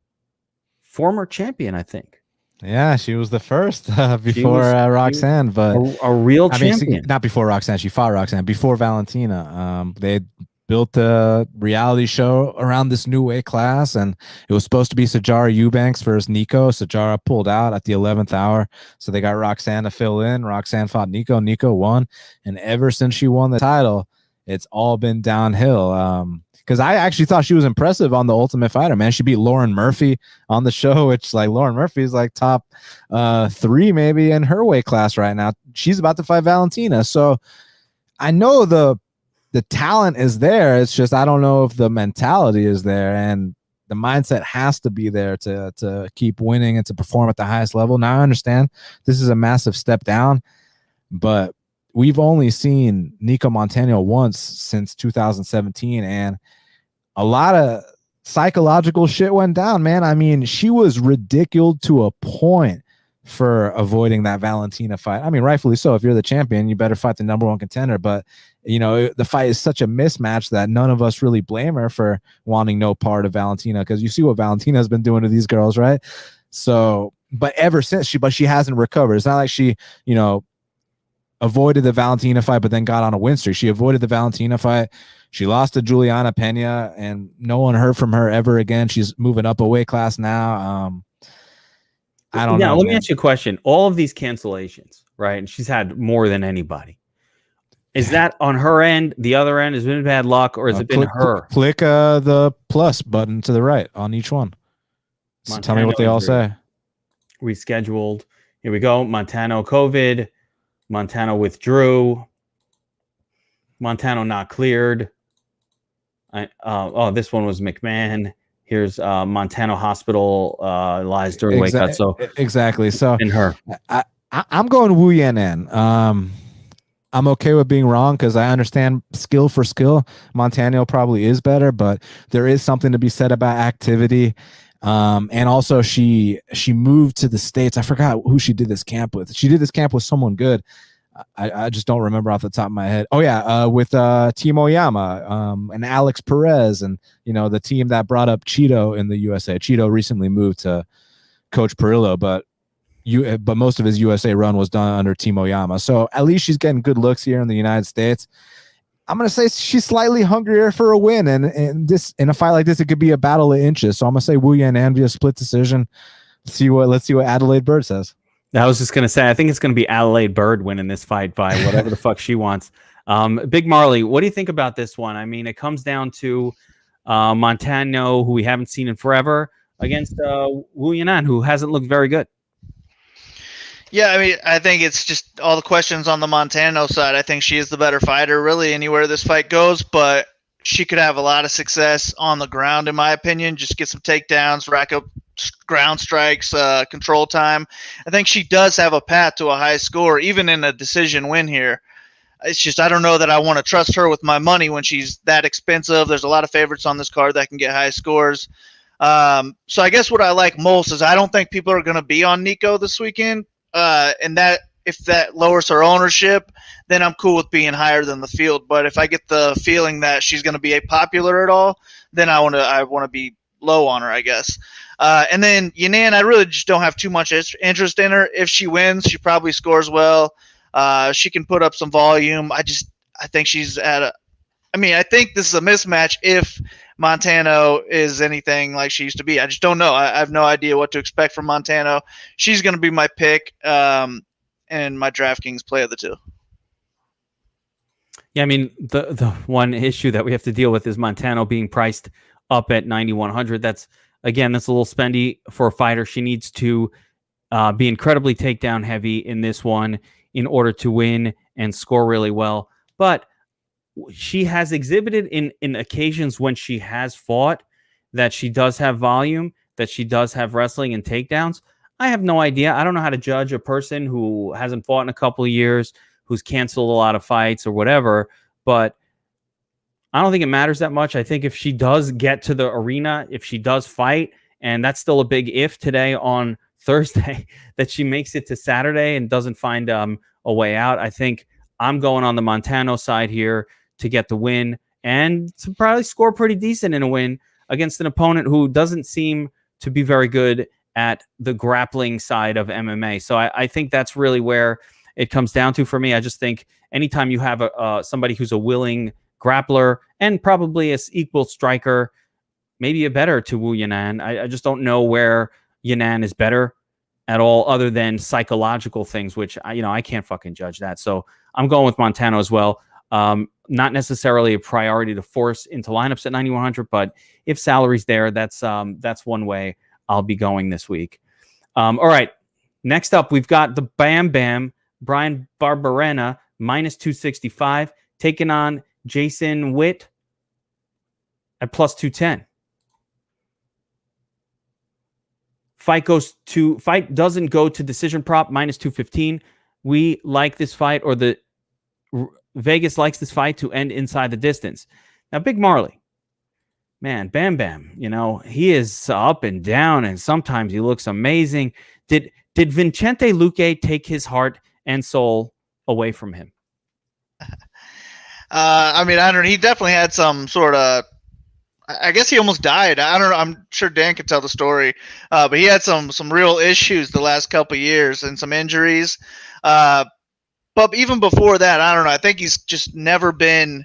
[SPEAKER 1] I think.
[SPEAKER 2] Yeah, she was the first before Roxanne, but
[SPEAKER 1] a real champion.
[SPEAKER 2] Not before Roxanne. She fought Roxanne before Valentina. They built a reality show around this new weight class, and it was supposed to be Sajara Eubanks versus Nico. Sajara pulled out at the 11th hour, so they got Roxanne to fill in. Roxanne fought Nico. Nico won, and ever since she won the title, it's all been downhill. Because I actually thought she was impressive on the Ultimate Fighter, man. She beat Lauren Murphy on the show, which Lauren Murphy is like top 3 maybe in her weight class right now. She's about to fight Valentina. So I know the talent is there. It's just I don't know if the mentality is there, and the mindset has to be there to keep winning and to perform at the highest level. Now I understand this is a massive step down, but we've only seen Nico Montano once since 2017, and a lot of psychological shit went down, man. I mean, she was ridiculed to a point for avoiding that Valentina fight. I mean, rightfully so. If you're the champion, you better fight the number 1 contender. But, the fight is such a mismatch that none of us really blame her for wanting no part of Valentina, because you see what Valentina has been doing to these girls, right? So, but ever since she hasn't recovered. It's not like she, avoided the Valentina fight, but then got on a win streak. She avoided the Valentina fight. She lost to Juliana Pena, and no one heard from her ever again. She's moving up a weight class now. I don't know.
[SPEAKER 1] Let me ask you a question. All of these cancellations, right? And she's had more than anybody. Is that on her end? The other end has been bad luck, or has it been her?
[SPEAKER 2] Click the plus button to the right on each one. So tell me what they all say.
[SPEAKER 1] Rescheduled. Here we go. Montano COVID. Montano withdrew. Montano not cleared. This one was McMahon. Here's Montano hospital lies during weight cut. So
[SPEAKER 2] exactly. So
[SPEAKER 1] in her,
[SPEAKER 2] I'm going Wu Yanan. I'm okay with being wrong because I understand skill for skill. Montano probably is better, but there is something to be said about activity. And also she moved to the States. I forgot who she did this camp with. She did this camp with someone good. I just don't remember off the top of my head. Oh yeah, with Timo Yama and Alex Perez, and the team that brought up Cheeto in the USA. Cheeto recently moved to Coach Perillo, but most of his USA run was done under Timo Yama. So at least she's getting good looks here in the United States. I'm gonna say she's slightly hungrier for a win, and this in a fight like this, it could be a battle of inches. So I'm gonna say Wu Yanan via split decision. Let's see what Adelaide Bird says.
[SPEAKER 1] I was just going to say, I think it's going to be Adelaide Bird winning this fight by whatever the fuck she wants. Big Marley, what do you think about this one? I mean, it comes down to Montano, who we haven't seen in forever, against Wu Yanan, who hasn't looked very good.
[SPEAKER 3] Yeah, I mean, I think it's just all the questions on the Montano side. I think she is the better fighter, really, anywhere this fight goes, but she could have a lot of success on the ground, in my opinion. Just get some takedowns, rack up ground strikes, control time. I think she does have a path to a high score, even in a decision win here. It's just I don't know that I want to trust her with my money when she's that expensive. There's a lot of favorites on this card that can get high scores. So I guess what I like most is I don't think people are going to be on Nico this weekend, and that if that lowers her ownership, then I'm cool with being higher than the field. But if I get the feeling that she's going to be popular at all, then I want to be low on her, I guess. And then Yanan, I really just don't have too much interest in her. If she wins, she probably scores well. She can put up some volume. I think she's I think this is a mismatch if Montano is anything like she used to be. I just don't know. I have no idea what to expect from Montano. She's going to be my pick and my DraftKings play of the two.
[SPEAKER 1] Yeah, I mean, the one issue that we have to deal with is Montano being priced up at 9,100. That's a little spendy for a fighter. She needs to be incredibly takedown heavy in this one in order to win and score really well. But she has exhibited in occasions when she has fought that she does have volume, that she does have wrestling and takedowns. I have no idea. I don't know how to judge a person who hasn't fought in a couple of years, who's canceled a lot of fights or whatever, but I don't think it matters that much. I think if she does get to the arena, if she does fight, and that's still a big if today on Thursday, that she makes it to Saturday and doesn't find a way out, I think I'm going on the Montano side here to get the win and to probably score pretty decent in a win against an opponent who doesn't seem to be very good at the grappling side of MMA. So I think that's really where it comes down to for me. I just think anytime you have somebody who's a willing grappler and probably an equal striker, maybe a better to Wu Yanan. I just don't know where Yanan is better at all other than psychological things, which I can't fucking judge that. So I'm going with Montano as well. Not necessarily a priority to force into lineups at 9,100, but if salary's there, that's one way I'll be going this week. All right. Next up, we've got the Bam Bam, Brian Barberena, minus 265, taking on Jason Witt at plus 210. Fight doesn't go to decision prop, minus 215. We like this fight, or Vegas likes this fight to end inside the distance. Now, Big Marley, man, Bam Bam, he is up and down, and sometimes he looks amazing. Did Vicente Luque take his heart and soul away from him?
[SPEAKER 3] I don't know. He definitely had some sort of, I guess he almost died. I don't know. I'm sure Dan can tell the story, but he had some real issues the last couple of years and some injuries. But even before that, I don't know. I think he's just never been,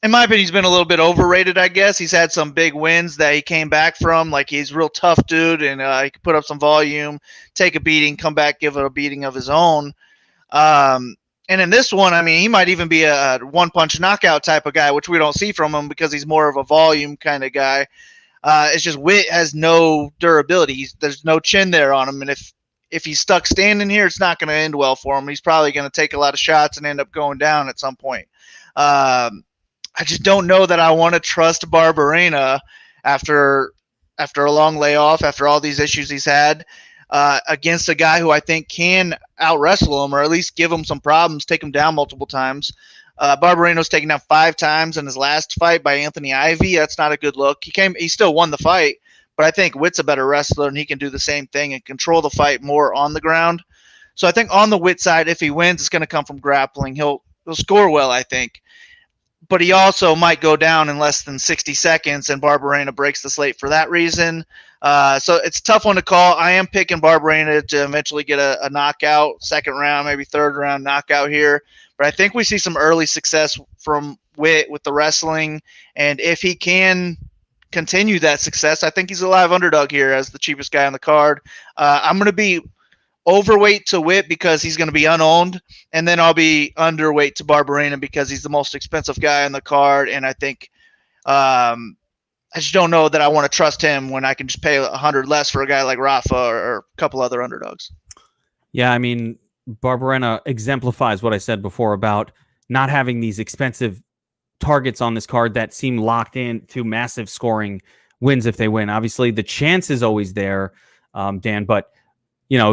[SPEAKER 3] in my opinion, he's been a little bit overrated, I guess. He's had some big wins that he came back from. Like, he's a real tough dude, and he can put up some volume, take a beating, come back, give it a beating of his own. And in this one, he might even be a one-punch knockout type of guy, which we don't see from him because he's more of a volume kind of guy. It's just Witt has no durability. There's no chin there on him, and if he's stuck standing here, it's not going to end well for him. He's probably going to take a lot of shots and end up going down at some point. I just don't know that I want to trust Barberena after a long layoff, after all these issues he's had, against a guy who I think can out wrestle him, or at least give him some problems, take him down multiple times. Barbereno's taken down 5 times in his last fight by Anthony Ivy. That's not a good look. He still won the fight, but I think Witt's a better wrestler, and he can do the same thing and control the fight more on the ground. So I think on the Witt side, if he wins, it's going to come from grappling. He'll score well, I think. But he also might go down in less than 60 seconds, and Barberena breaks the slate for that reason. So it's a tough one to call. I am picking Barberena to eventually get a knockout, second round, maybe third round knockout here. But I think we see some early success from Witt with the wrestling. And if he can continue that success, I think he's a live underdog here as the cheapest guy on the card. I'm going to be overweight to Witt because he's going to be unowned, and then I'll be underweight to Barberena because he's the most expensive guy on the card, and I think I just don't know that I want to trust him when I can just pay $100 less for a guy like Rafa or a couple other underdogs.
[SPEAKER 1] Yeah, I mean, Barberena exemplifies what I said before about not having these expensive targets on this card that seem locked in to massive scoring wins if they win. Obviously, the chance is always there, Dan, but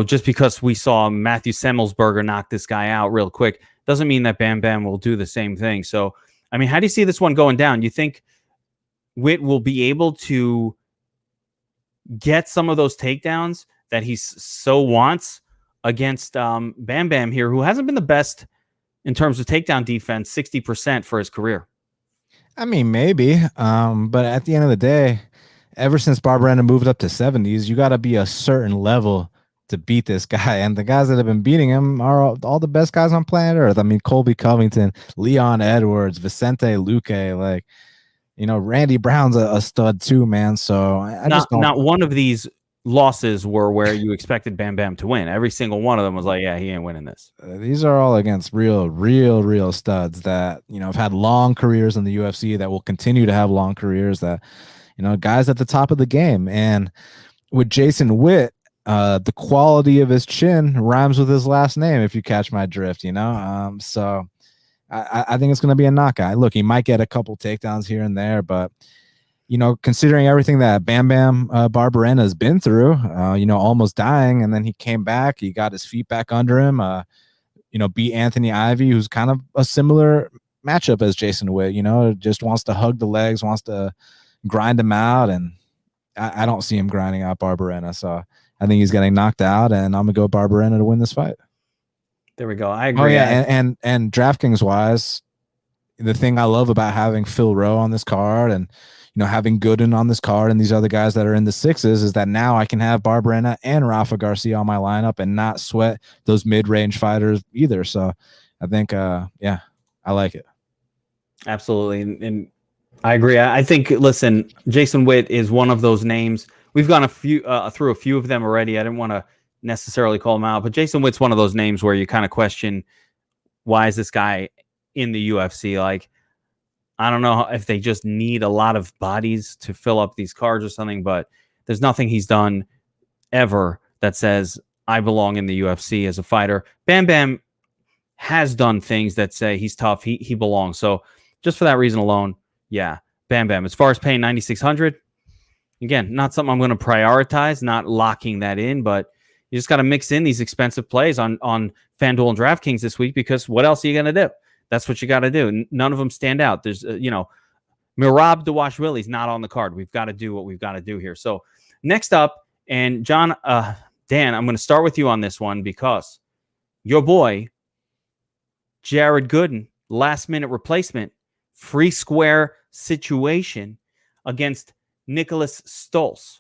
[SPEAKER 1] just because we saw Matthew Semmelsberger knock this guy out real quick doesn't mean that Bam Bam will do the same thing. So, I mean, how do you see this one going down? You think Witt will be able to get some of those takedowns that he so wants against Bam Bam here, who hasn't been the best in terms of takedown defense, 60% for his career?
[SPEAKER 2] I mean, maybe. But at the end of the day, ever since Barberena moved up to 70s, you got to be a certain level to beat this guy, and the guys that have been beating him are all the best guys on planet Earth. I mean, Colby Covington, Leon Edwards, Vicente Luque, Randy Brown's a stud too, man. So I just don't.
[SPEAKER 1] Not one of these losses were where you expected Bam Bam to win. Every single one of them was like, yeah, he ain't winning this.
[SPEAKER 2] These are all against real studs that have had long careers in the UFC, that will continue to have long careers, that guys at the top of the game. And with Jason Witt, the quality of his chin rhymes with his last name, if you catch my drift, so I think it's going to be a knockout. Look, he might get a couple takedowns here and there, but considering everything that Bam Bam Barberena has been through, almost dying, and then he came back, he got his feet back under him, beat Anthony Ivy, who's kind of a similar matchup as Jason Witt, just wants to hug the legs, wants to grind him out, and I don't see him grinding out Barberena, so I think he's getting knocked out, and I'm gonna go Barberena to win this fight.
[SPEAKER 1] There we go. I agree.
[SPEAKER 2] Oh yeah, and DraftKings wise, the thing I love about having Phil Rowe on this card, and having Gooden on this card, and these other guys that are in the 6s, is that now I can have Barberena and Rafa Garcia on my lineup and not sweat those mid-range fighters either. So I think, I like it.
[SPEAKER 1] Absolutely, and I agree. I think, listen, Jason Witt is one of those names. We've gone through a few of them already. I didn't want to necessarily call him out, but Jason Witt's one of those names where you kind of question, why is this guy in the UFC? Like, I don't know if they just need a lot of bodies to fill up these cards or something, but there's nothing he's done ever that says I belong in the UFC as a fighter. Bam Bam has done things that say he's tough, he belongs. So just for that reason alone, yeah, Bam Bam. As far as paying $9,600, again, not something I'm going to prioritize, not locking that in, but you just got to mix in these expensive plays on FanDuel and DraftKings this week, because what else are you going to do? That's what you got to do. None of them stand out. There's, Mirab Dawashvili's not on the card. We've got to do what we've got to do here. So next up, and John, Dan, I'm going to start with you on this one, because your boy, Jared Gooden, last-minute replacement, free square situation against Nicholas Stoltz.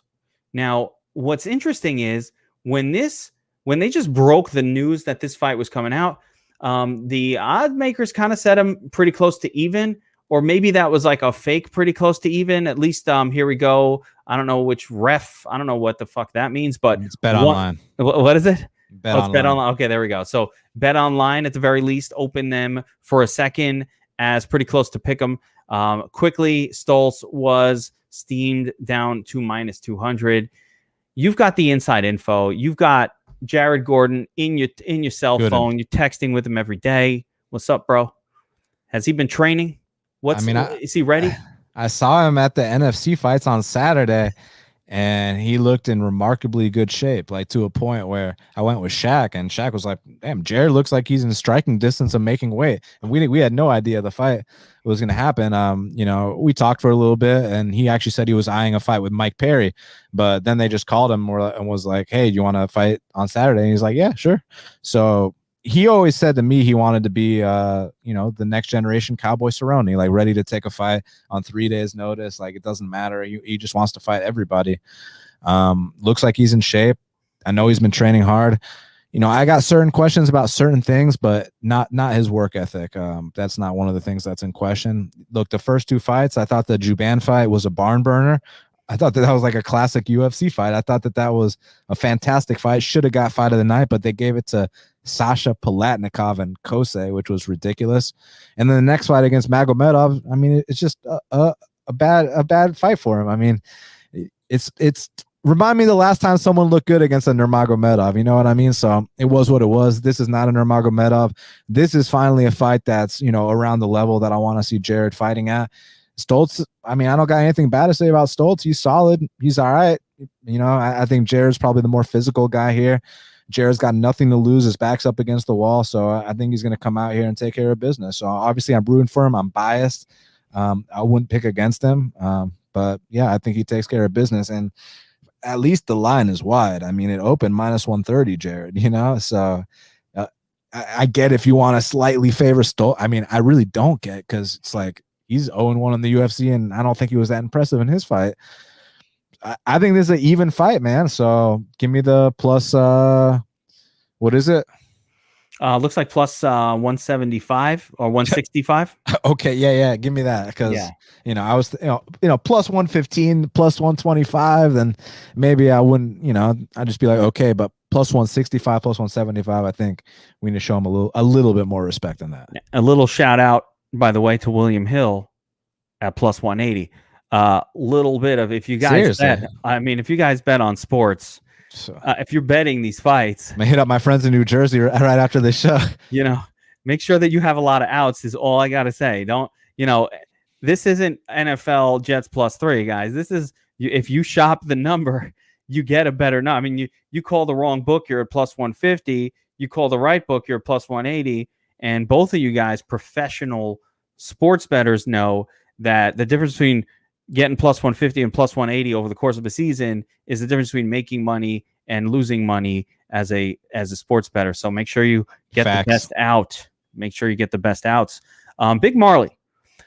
[SPEAKER 1] Now, what's interesting is when they just broke the news that this fight was coming out, the odd makers kind of set him pretty close to even, or maybe that was like a fake pretty close to even. At least here we go. I don't know which ref. I don't know what the fuck that means, but
[SPEAKER 2] it's Bet Online.
[SPEAKER 1] What is it?
[SPEAKER 2] Bet Online.
[SPEAKER 1] Bet Online. Okay, there we go. So Bet Online at the very least opened them for a second as pretty close to pick 'em. Quickly, Stoltz was steamed down to -200. You've got the inside info. You've got Jared Gordon in your cell phone. You're texting with him every day. What's up, bro? Has he been training? Is he ready?
[SPEAKER 2] I saw him at the NFC fights on Saturday, and he looked in remarkably good shape, like to a point where I went with Shaq, and Shaq was like, damn, Jared looks like he's in striking distance of making weight. And we had no idea the fight was going to happen. We talked for a little bit, and he actually said he was eyeing a fight with Mike Perry, but then they just called him and was like, hey, do you want to fight on Saturday? And he's like, yeah, sure. So he always said to me he wanted to be, the next generation Cowboy Cerrone, like ready to take a fight on 3 days' notice. Like, it doesn't matter. He just wants to fight everybody. Looks like he's in shape. I know he's been training hard. I got certain questions about certain things, but not his work ethic. That's not one of the things that's in question. Look, the first 2 fights, I thought the Juban fight was a barn burner. I thought that was like a classic UFC fight. I thought that was a fantastic fight. Should have got fight of the night, but they gave it to Sasha Palatnikov and Kosei, which was ridiculous. And then the next fight against Magomedov, I mean, it's just a bad fight for him. I mean, it's remind me the last time someone looked good against a Nurmagomedov. You know what I mean? So it was what it was. This is not a Nurmagomedov. This is finally a fight that's, around the level that I want to see Jared fighting at. Stoltz, I mean, I don't got anything bad to say about Stoltz. He's solid. He's all right. I think Jared's probably the more physical guy here. Jared's got nothing to lose. His back's up against the wall. So I think he's going to come out here and take care of business. So obviously I'm rooting for him. I'm biased. I wouldn't pick against him. But yeah, I think he takes care of business. And at least the line is wide. I mean, it opened -130, Jared, So I get if you want to slightly favor Stoltz. I mean, I really don't get, because it's like, he's 0-1 in the UFC, and I don't think he was that impressive in his fight. I think this is an even fight, man. So give me the plus. What is it?
[SPEAKER 1] Looks like plus 175 or 165.
[SPEAKER 2] Okay, yeah. Give me that, because I was plus 115, plus 125. Then maybe I wouldn't. I'd just be like, okay, but plus 165, plus 175. I think we need to show him a little bit more respect than that.
[SPEAKER 1] A little shout out, by the way, to William Hill at plus 180. Little bit of, if you guys bet, if you guys bet on sports, if you're betting these fights,
[SPEAKER 2] I'm gonna hit up my friends in New Jersey right after this show.
[SPEAKER 1] Make sure that you have a lot of outs is all I gotta say. Don't, this isn't NFL Jets +3, guys. This is, if you shop the number, you get a better number. I mean, you call the wrong book, you're at plus 150. You call the right book, you're at plus 180. And both of you guys, professional sports bettors, know that the difference between getting plus 150 and plus 180 over the course of a season is the difference between making money and losing money as a sports bettor. So make sure you get the best out. Make sure you get the best outs. Big Marley.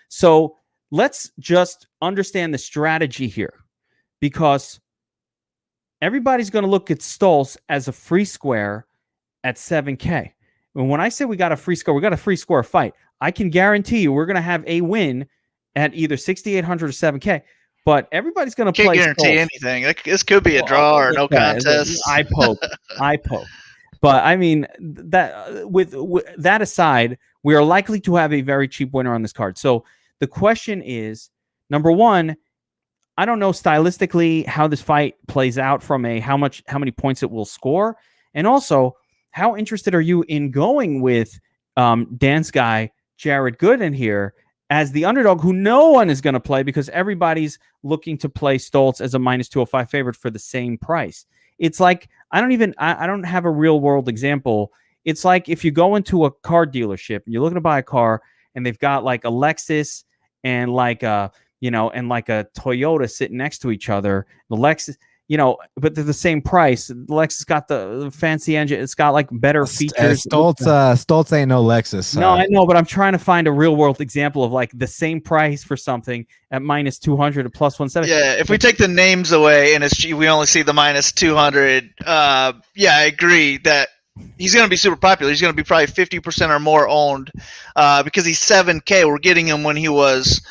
[SPEAKER 1] So let's just understand the strategy here, because everybody's going to look at Stoltz as a free square at 7K. And when I say we got a free score, we got a free score fight. I can guarantee you we're going to have a win at either 6,800 or 7K. But everyth's going to play.
[SPEAKER 3] Can't guarantee anything. This could be a draw or no contest.
[SPEAKER 1] I poke. But I mean, that with that aside, we are likely to have a very cheap winner on this card. So the question is, number one, I don't know stylistically how this fight plays out from how many points it will score, and also, how interested are you in going with Dan's guy, Jared Gooden, here as the underdog, who no one is going to play because everybody's looking to play Stoltz as a -205 favorite for the same price? It's like, I don't have a real world example. It's like if you go into a car dealership and you're looking to buy a car and they've got like a Lexus and like a Toyota sitting next to each other. The Lexus, but they're the same price. The Lexus got the fancy engine. It's got like better features.
[SPEAKER 2] Stoltz ain't no Lexus.
[SPEAKER 1] No, I know, but I'm trying to find a real world example of like the same price for something at -200 to plus 170.
[SPEAKER 3] Yeah, if we take the names away and we only see the -200, I agree that he's going to be super popular. He's going to be probably 50% or more owned because he's 7K. We're getting him when he was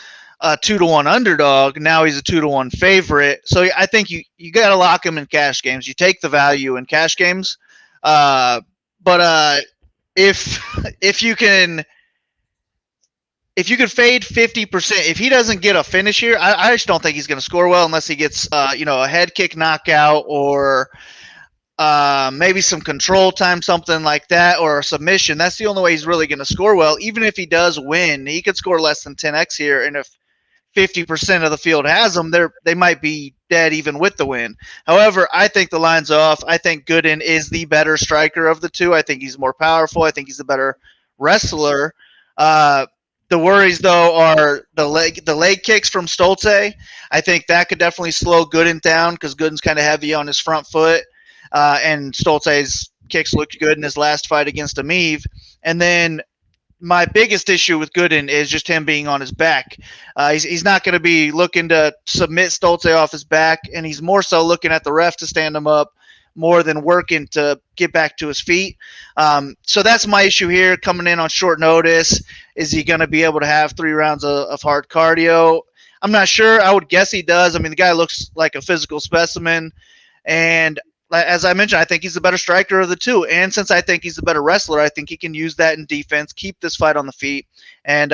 [SPEAKER 3] a 2-to-1 underdog. Now he's a 2-to-1 favorite. So I think you got to lock him in cash games. You take the value in cash games. But if you can fade 50%, if he doesn't get a finish here, I just don't think he's going to score well unless he gets a head kick knockout or maybe some control time, something like that, or a submission. That's the only way he's really going to score well. Even if he does win, he could score less than 10x here, and if 50% of the field has them, they might be dead even with the win. However, I think the line's off. I think Gooden is the better striker of the two. I think he's more powerful. I think he's a better wrestler. The worries, though, are the leg kicks from Stolze. I think that could definitely slow Gooden down because Gooden's kind of heavy on his front foot. And Stolze's kicks looked good in his last fight against Amiv. And then my biggest issue with Gooden is just him being on his back. He's not going to be looking to submit Stolze off his back, and he's more so looking at the ref to stand him up more than working to get back to his feet. So that's my issue here coming in on short notice. Is he going to be able to have 3 rounds of hard cardio? I'm not sure. I would guess he does. I mean, the guy looks like a physical specimen, and as I mentioned, I think he's the better striker of the two. And since I think he's the better wrestler, I think he can use that in defense, keep this fight on the feet, and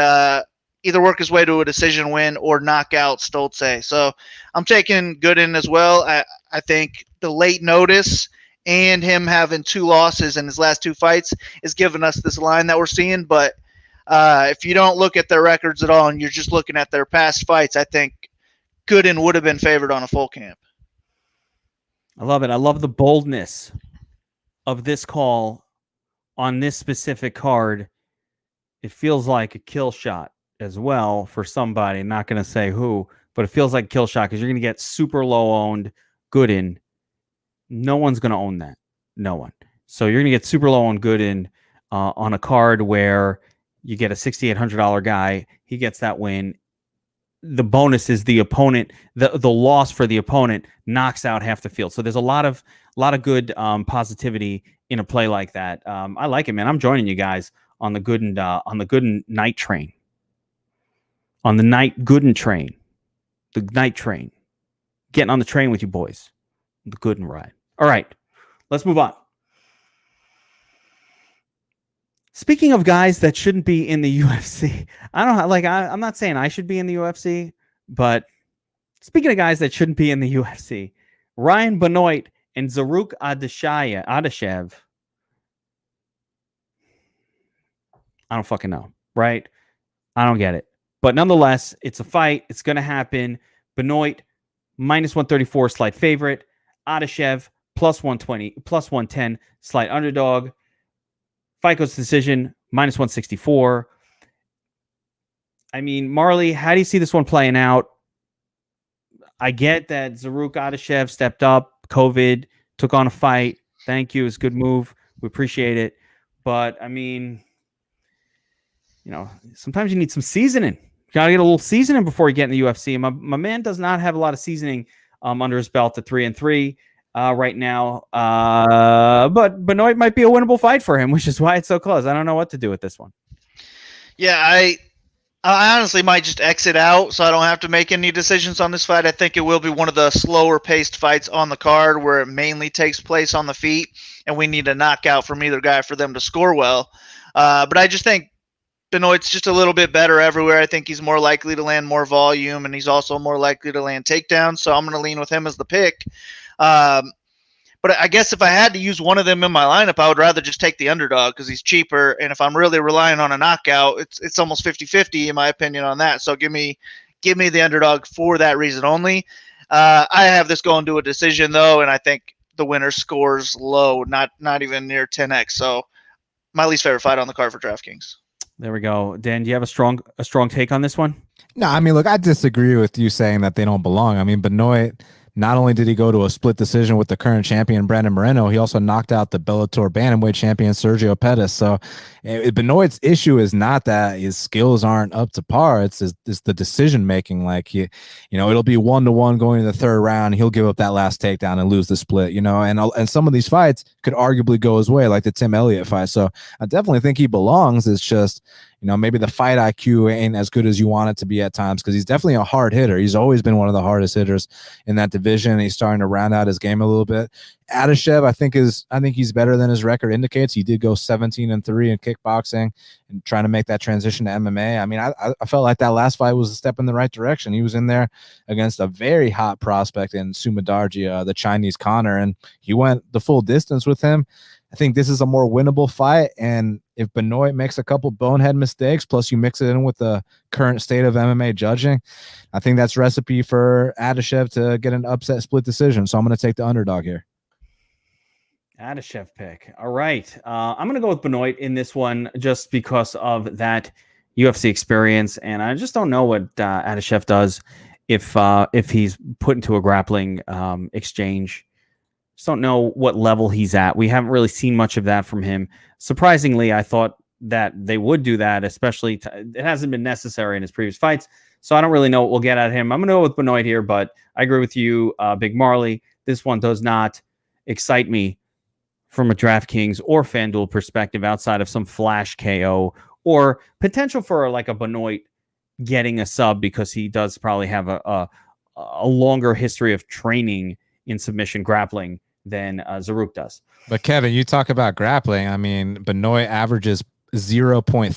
[SPEAKER 3] either work his way to a decision win or knock out Stolze. So I'm taking Gooden as well. I think the late notice and him having 2 losses in his last 2 fights is giving us this line that we're seeing. But if you don't look at their records at all and you're just looking at their past fights, I think Gooden would have been favored on a full camp.
[SPEAKER 1] I love it. I love the boldness of this call on this specific card. It feels like a kill shot as well for somebody. I'm not going to say who, but it feels like a kill shot because you're going to get super low owned Gooden. No one's going to own that. No one. So you're going to get super low on Gooden on a card where you get a $6,800 guy. He gets that win. The bonus is the opponent, the loss for the opponent knocks out half the field. So there's a lot of good positivity in a play like that. I like it, man. I'm joining you guys on the Gooden night train. On the Gooden train. The night train. Getting on the train with you boys. The Gooden ride. All right. Let's move on. Speaking of guys that shouldn't be in the UFC, I'm not saying I should be in the UFC, but speaking of guys that shouldn't be in the UFC, Ryan Benoit and Zarook Adeshayev. I don't fucking know, right? I don't get it. But nonetheless, it's a fight. It's going to happen. Benoit, minus 134, slight favorite. Adeshayev, plus 120, plus 110, slight underdog. Fight goes to decision, minus 164. I mean, Marley, how do you see this one playing out? I get that Zarook Adeshayev stepped up, COVID, took on a fight. Thank you. It's a good move. We appreciate it. But, I mean, sometimes you need some seasoning. You got to get a little seasoning before you get in the UFC. My man does not have a lot of seasoning under his belt at 3-3. Right now, but Benoit might be a winnable fight for him, which is why it's so close. I don't know what to do with this one.
[SPEAKER 3] Yeah, I honestly might just exit out so I don't have to make any decisions on this fight. I think it will be one of the slower paced fights on the card where it mainly takes place on the feet, and we need a knockout from either guy for them to score well. But I just think Benoit's just a little bit better everywhere. I think he's more likely to land more volume, and he's also more likely to land takedowns, so I'm going to lean with him as the pick. But I guess if I had to use one of them in my lineup, I would rather just take the underdog because he's cheaper. And if I'm really relying on a knockout, it's almost 50-50 in my opinion on that. So give me the underdog for that reason only. I have this going to a decision though, and I think the winner scores low, not even near 10x. So my least favorite fight on the card for DraftKings.
[SPEAKER 1] There we go. Dan, do you have a strong take on this one?
[SPEAKER 2] No, I mean, look, I disagree with you saying that they don't belong. I mean, Benoit, not only did he go to a split decision with the current champion, Brandon Moreno, he also knocked out the Bellator bantamweight champion, Sergio Pettis. So Benoit's issue is not that his skills aren't up to par. It's the decision-making. Like, it'll be 1-1 going to the third round. He'll give up that last takedown and lose the split, and some of these fights could arguably go his way, like the Tim Elliott fight. So I definitely think he belongs. It's just, maybe the fight IQ ain't as good as you want it to be at times, because he's definitely a hard hitter. He's always been one of the hardest hitters in that division, and he's starting to round out his game a little bit. Adeshaya, I think he's better than his record indicates. He did go 17-3 in kickboxing and trying to make that transition to MMA. I mean, I felt like that last fight was a step in the right direction. He was in there against a very hot prospect in Sumadarji, the Chinese Connor, and he went the full distance with him. I think this is a more winnable fight, and if Benoit makes a couple bonehead mistakes, plus you mix it in with the current state of MMA judging, I think that's recipe for Adeshaya to get an upset split decision. So I'm going to take the underdog here.
[SPEAKER 1] Adeshaya pick. All right. I'm going to go with Benoit in this one just because of that UFC experience, and I just don't know what Adeshaya does if he's put into a grappling exchange. Just don't know what level he's at. We haven't really seen much of that from him. Surprisingly, I thought that they would do that, especially it hasn't been necessary in his previous fights. So I don't really know what we'll get at him. I'm going to go with Benoit here, but I agree with you, Big Marley. This one does not excite me from a DraftKings or FanDuel perspective outside of some flash KO or potential for like a Benoit getting a sub, because he does probably have a longer history of training in submission grappling than Zarook does.
[SPEAKER 2] But Kevin, you talk about grappling. I mean, Benoit averages 0.33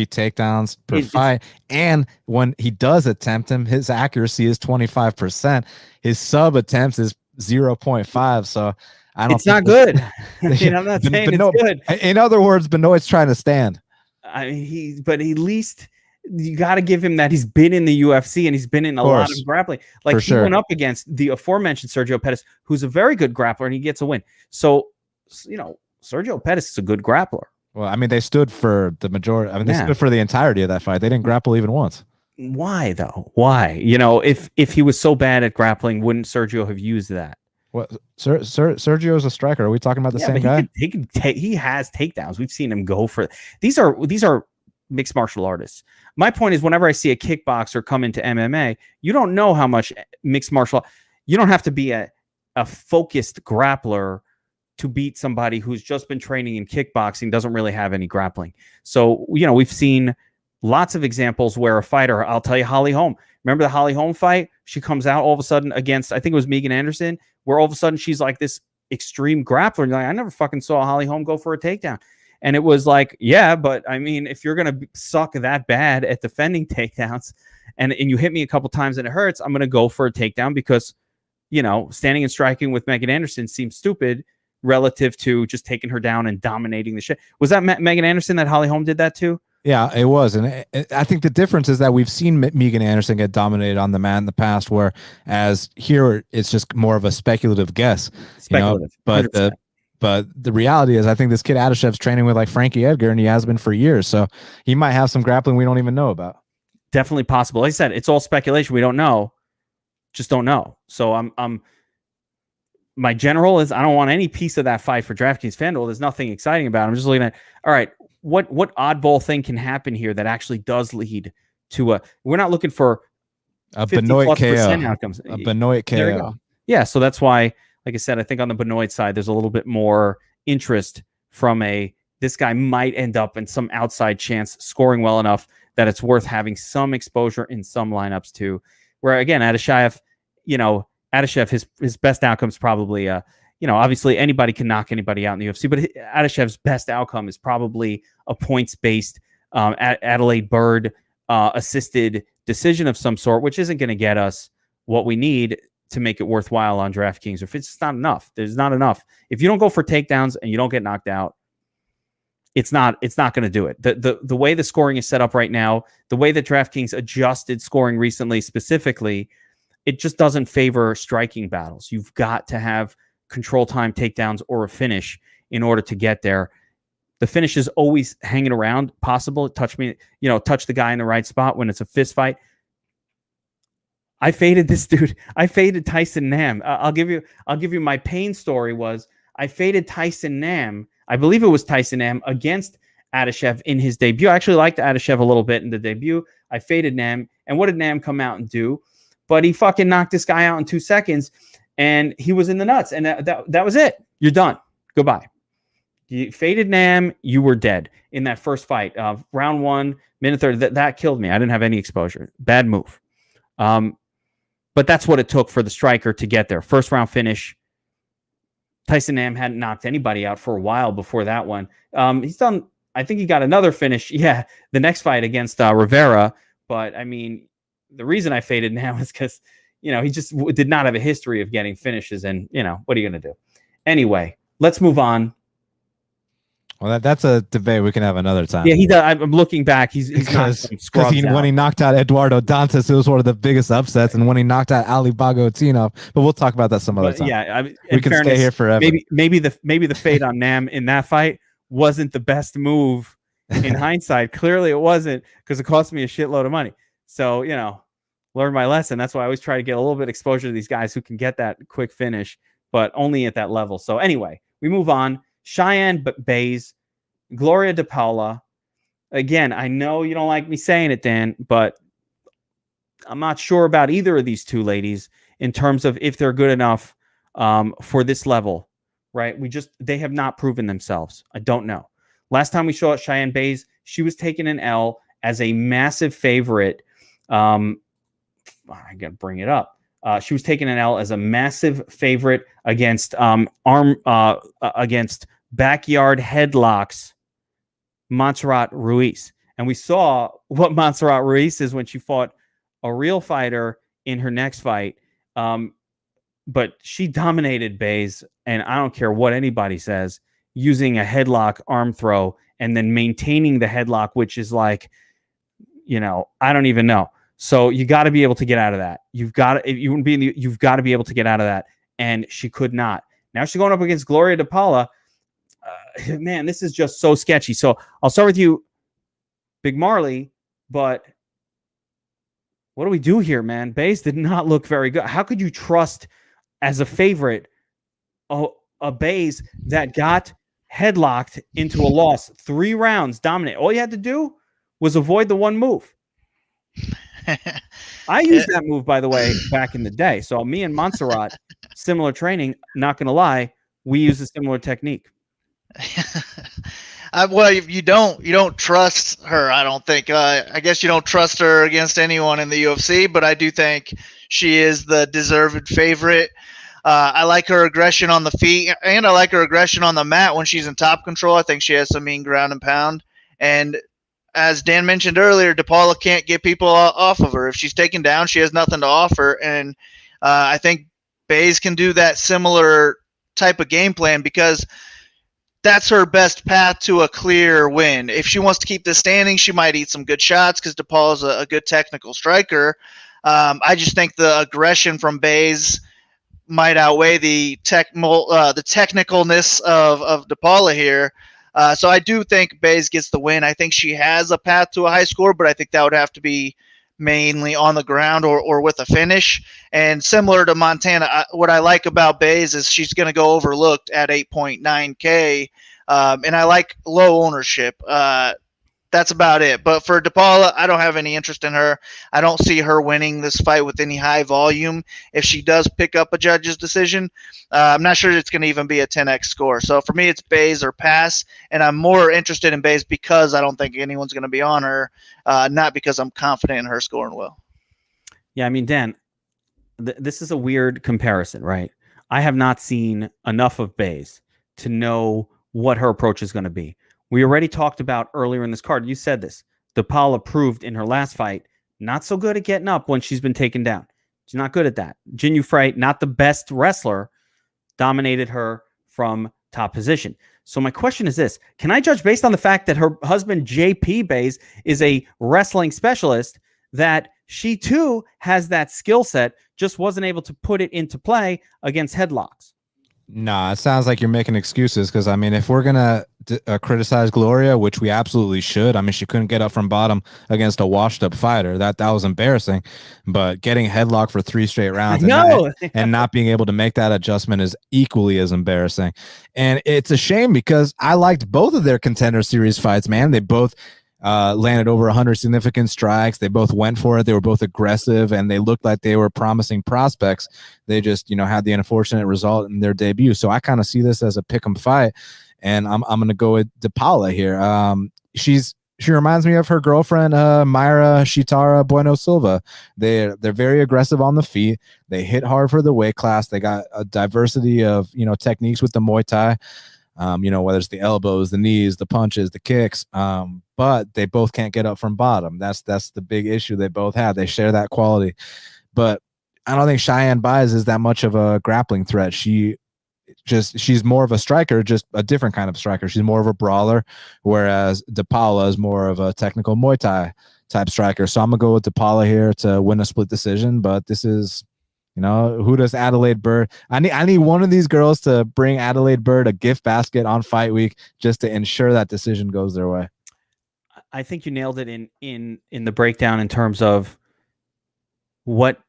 [SPEAKER 2] takedowns per fight, and when he does attempt them, his accuracy is 25%. His sub attempts is 0.5. So I don't.
[SPEAKER 1] It's not good. I'm not saying it's good.
[SPEAKER 2] In other words, Benoit's trying to stand.
[SPEAKER 1] I mean, but at least you got to give him that he's been in the UFC and he's been in a lot of grappling. Like he went up against the aforementioned Sergio Pettis, who's a very good grappler, and he gets a win. So, Sergio Pettis is a good grappler.
[SPEAKER 2] Well, I mean, they stood for the majority. I mean, they stood for the entirety of that fight. They didn't grapple even once.
[SPEAKER 1] Why though? Why? If he was so bad at grappling, wouldn't Sergio have used that?
[SPEAKER 2] What? Sergio's a striker. Are we talking about the same guy?
[SPEAKER 1] He has takedowns. We've seen him go for. These are mixed martial artists. My point is, whenever I see a kickboxer come into MMA, you don't know how much mixed martial. You don't have to be a focused grappler to beat somebody who's just been training in kickboxing, doesn't really have any grappling. So, we've seen lots of examples where a fighter, I'll tell you, Holly Holm. Remember the Holly Holm fight? She comes out all of a sudden against, I think it was Megan Anderson, where all of a sudden she's like this extreme grappler. And you're like, I never fucking saw Holly Holm go for a takedown. And it was like, yeah, but I mean, if you're going to suck that bad at defending takedowns and you hit me a couple times and it hurts, I'm going to go for a takedown because, standing and striking with Megan Anderson seems stupid relative to just taking her down and dominating the shit. Was that Megan Anderson that Holly Holm did that too?
[SPEAKER 2] Yeah, it was. And I think the difference is that we've seen Megan Anderson get dominated on the mat in the past, whereas here it's just more of a speculative guess.
[SPEAKER 1] Speculative.
[SPEAKER 2] But the reality is, I think this kid Adeshaya's training with like Frankie Edgar, and he has been for years. So he might have some grappling we don't even know about.
[SPEAKER 1] Definitely possible. Like I said, it's all speculation. We don't know. Just don't know. So my general is I don't want any piece of that fight for DraftKings FanDuel. There's nothing exciting about it. I'm just looking at, all right, what oddball thing can happen here that actually does lead to we're not looking for
[SPEAKER 2] a Benoit KO
[SPEAKER 1] outcomes.
[SPEAKER 2] A Benoit KO.
[SPEAKER 1] Yeah, so that's why, like I said, I think on the Benoit side, there's a little bit more interest from this guy might end up in some outside chance scoring well enough that it's worth having some exposure in some lineups too. Where again, Adeshaya, his best outcomes probably, obviously anybody can knock anybody out in the UFC, but Adeshaya's best outcome is probably a points-based Adelaide Bird assisted decision of some sort, which isn't going to get us what we need to make it worthwhile on DraftKings. If it's just not enough, there's not enough. If you don't go for takedowns and you don't get knocked out, it's not going to do it. The way the scoring is set up right now, the way that DraftKings adjusted scoring recently specifically, it just doesn't favor striking battles. You've got to have control time takedowns or a finish in order to get there. The finish is always hanging around, possible. Touch the guy in the right spot when it's a fist fight. I faded this dude. I faded Tyson Nam. I'll give you my pain story was I faded Tyson Nam. I believe it was Tyson Nam against Adeshaya in his debut. I actually liked Adeshaya a little bit in the debut. I faded Nam. And what did Nam come out and do? But he fucking knocked this guy out in 2 seconds and he was in the nuts. And that was it. You're done. Goodbye. You faded Nam, you were dead in that first fight. Round 1, minute 30, that killed me. I didn't have any exposure. Bad move. But that's what it took for the striker to get there. First round finish. Tyson Nam hadn't knocked anybody out for a while before that one. He's done, I think he got another finish. Yeah, the next fight against Rivera. But, I mean, the reason I faded Nam is because, he just did not have a history of getting finishes. And, what are you going to do? Anyway, let's move on.
[SPEAKER 2] Well, that's a debate we can have another time.
[SPEAKER 1] Yeah, I'm looking back. He's
[SPEAKER 2] because when he knocked out Eduardo Dantas, it was one of the biggest upsets, and when he knocked out Ali Bagotinov, but we'll talk about that some other time.
[SPEAKER 1] Yeah,
[SPEAKER 2] we can stay here forever.
[SPEAKER 1] Maybe the fade on Nam in that fight wasn't the best move in hindsight. Clearly, it wasn't, because it cost me a shitload of money. So learn my lesson. That's why I always try to get a little bit of exposure to these guys who can get that quick finish, but only at that level. So anyway, we move on. Cheyenne Baze, Gloria de Paula. Again, I know you don't like me saying it, Dan, but I'm not sure about either of these two ladies in terms of if they're good enough for this level, right? They have not proven themselves. I don't know. Last time we saw Cheyenne Baze, she was taking an L as a massive favorite. I got to bring it up. She was taking an L as a massive favorite against against backyard headlocks Montserrat Ruiz. And we saw what Montserrat Ruiz is when she fought a real fighter in her next fight. But she dominated Baze, and I don't care what anybody says, using a headlock arm throw and then maintaining the headlock, which is like, I don't even know. So you got to be able to get out of that. You've got to be able to get out of that. And she could not. Now she's going up against Gloria de Paula. Man, this is just so sketchy. So I'll start with you, BigMarley. But what do we do here, man? Baze did not look very good. How could you trust as a favorite a Baze that got headlocked into a loss, 3 rounds, dominant? All you had to do was avoid the one move. I used that move, by the way, back in the day. So me and Montserrat, similar training, not going to lie, we use a similar technique.
[SPEAKER 3] Well, you don't trust her, I don't think. I guess you don't trust her against anyone in the UFC, but I do think she is the deserved favorite. I like her aggression on the feet, and I like her aggression on the mat when she's in top control. I think she has some mean ground and pound. And as Dan mentioned earlier, de Paula can't get people off of her. If she's taken down, she has nothing to offer. And I think Baze can do that similar type of game plan, because that's her best path to a clear win. If she wants to keep this standing, she might eat some good shots, because de Paula's a good technical striker. I just think the aggression from Baze might outweigh the technicalness of de Paula here. So I do think Baze gets the win. I think she has a path to a high score, but I think that would have to be mainly on the ground or with a finish. And similar to Montana, what I like about Baze is she's going to go overlooked at 8.9K, and I like low ownership. That's about it. But for de Paula, I don't have any interest in her. I don't see her winning this fight with any high volume. If she does pick up a judge's decision, I'm not sure it's going to even be a 10x score. So for me, it's Baze or pass, and I'm more interested in Baze because I don't think anyone's going to be on her, not because I'm confident in her scoring well.
[SPEAKER 1] Yeah, I mean, Dan, this is a weird comparison, right? I have not seen enough of Baze to know what her approach is going to be. We already talked about earlier in this card. You said this. De Paula proved in her last fight, not so good at getting up when she's been taken down. She's not good at that. Jinh Yu Frey, not the best wrestler, dominated her from top position. So my question is this. Can I judge based on the fact that her husband, JP Baze, is a wrestling specialist, that she too has that skill set, just wasn't able to put it into play against headlocks?
[SPEAKER 2] Nah, it sounds like you're making excuses, because, I mean, if we're going to criticize Gloria, which we absolutely should, I mean, she couldn't get up from bottom against a washed-up fighter. That was embarrassing. But getting headlocked for 3 straight rounds and not being able to make that adjustment is equally as embarrassing. And it's a shame, because I liked both of their Contender Series fights, man. They both landed over 100 significant strikes. They both went for it. They were both aggressive, and they looked like they were promising prospects. They just, had the unfortunate result in their debut. So I kind of see this as a pick 'em fight. and I'm gonna go with Paula here. She reminds me of her girlfriend, Mayra Shitara Bueno Silva. They're very aggressive on the feet. They hit hard for the weight class. They got a diversity of techniques with the Muay Thai. Whether it's the elbows, the knees, the punches, the kicks. But they both can't get up from bottom. That's the big issue they both have. They share that quality. But I don't think Cheyenne Baze is that much of a grappling threat. She's more of a striker, just a different kind of striker. She's more of a brawler, whereas DePaula is more of a technical Muay Thai type striker. So I'm gonna go with DePaula here to win a split decision. But this is, who does Adelaide Bird? I need one of these girls to bring Adelaide Bird a gift basket on fight week just to ensure that decision goes their way.
[SPEAKER 1] I think you nailed it in the breakdown in terms of what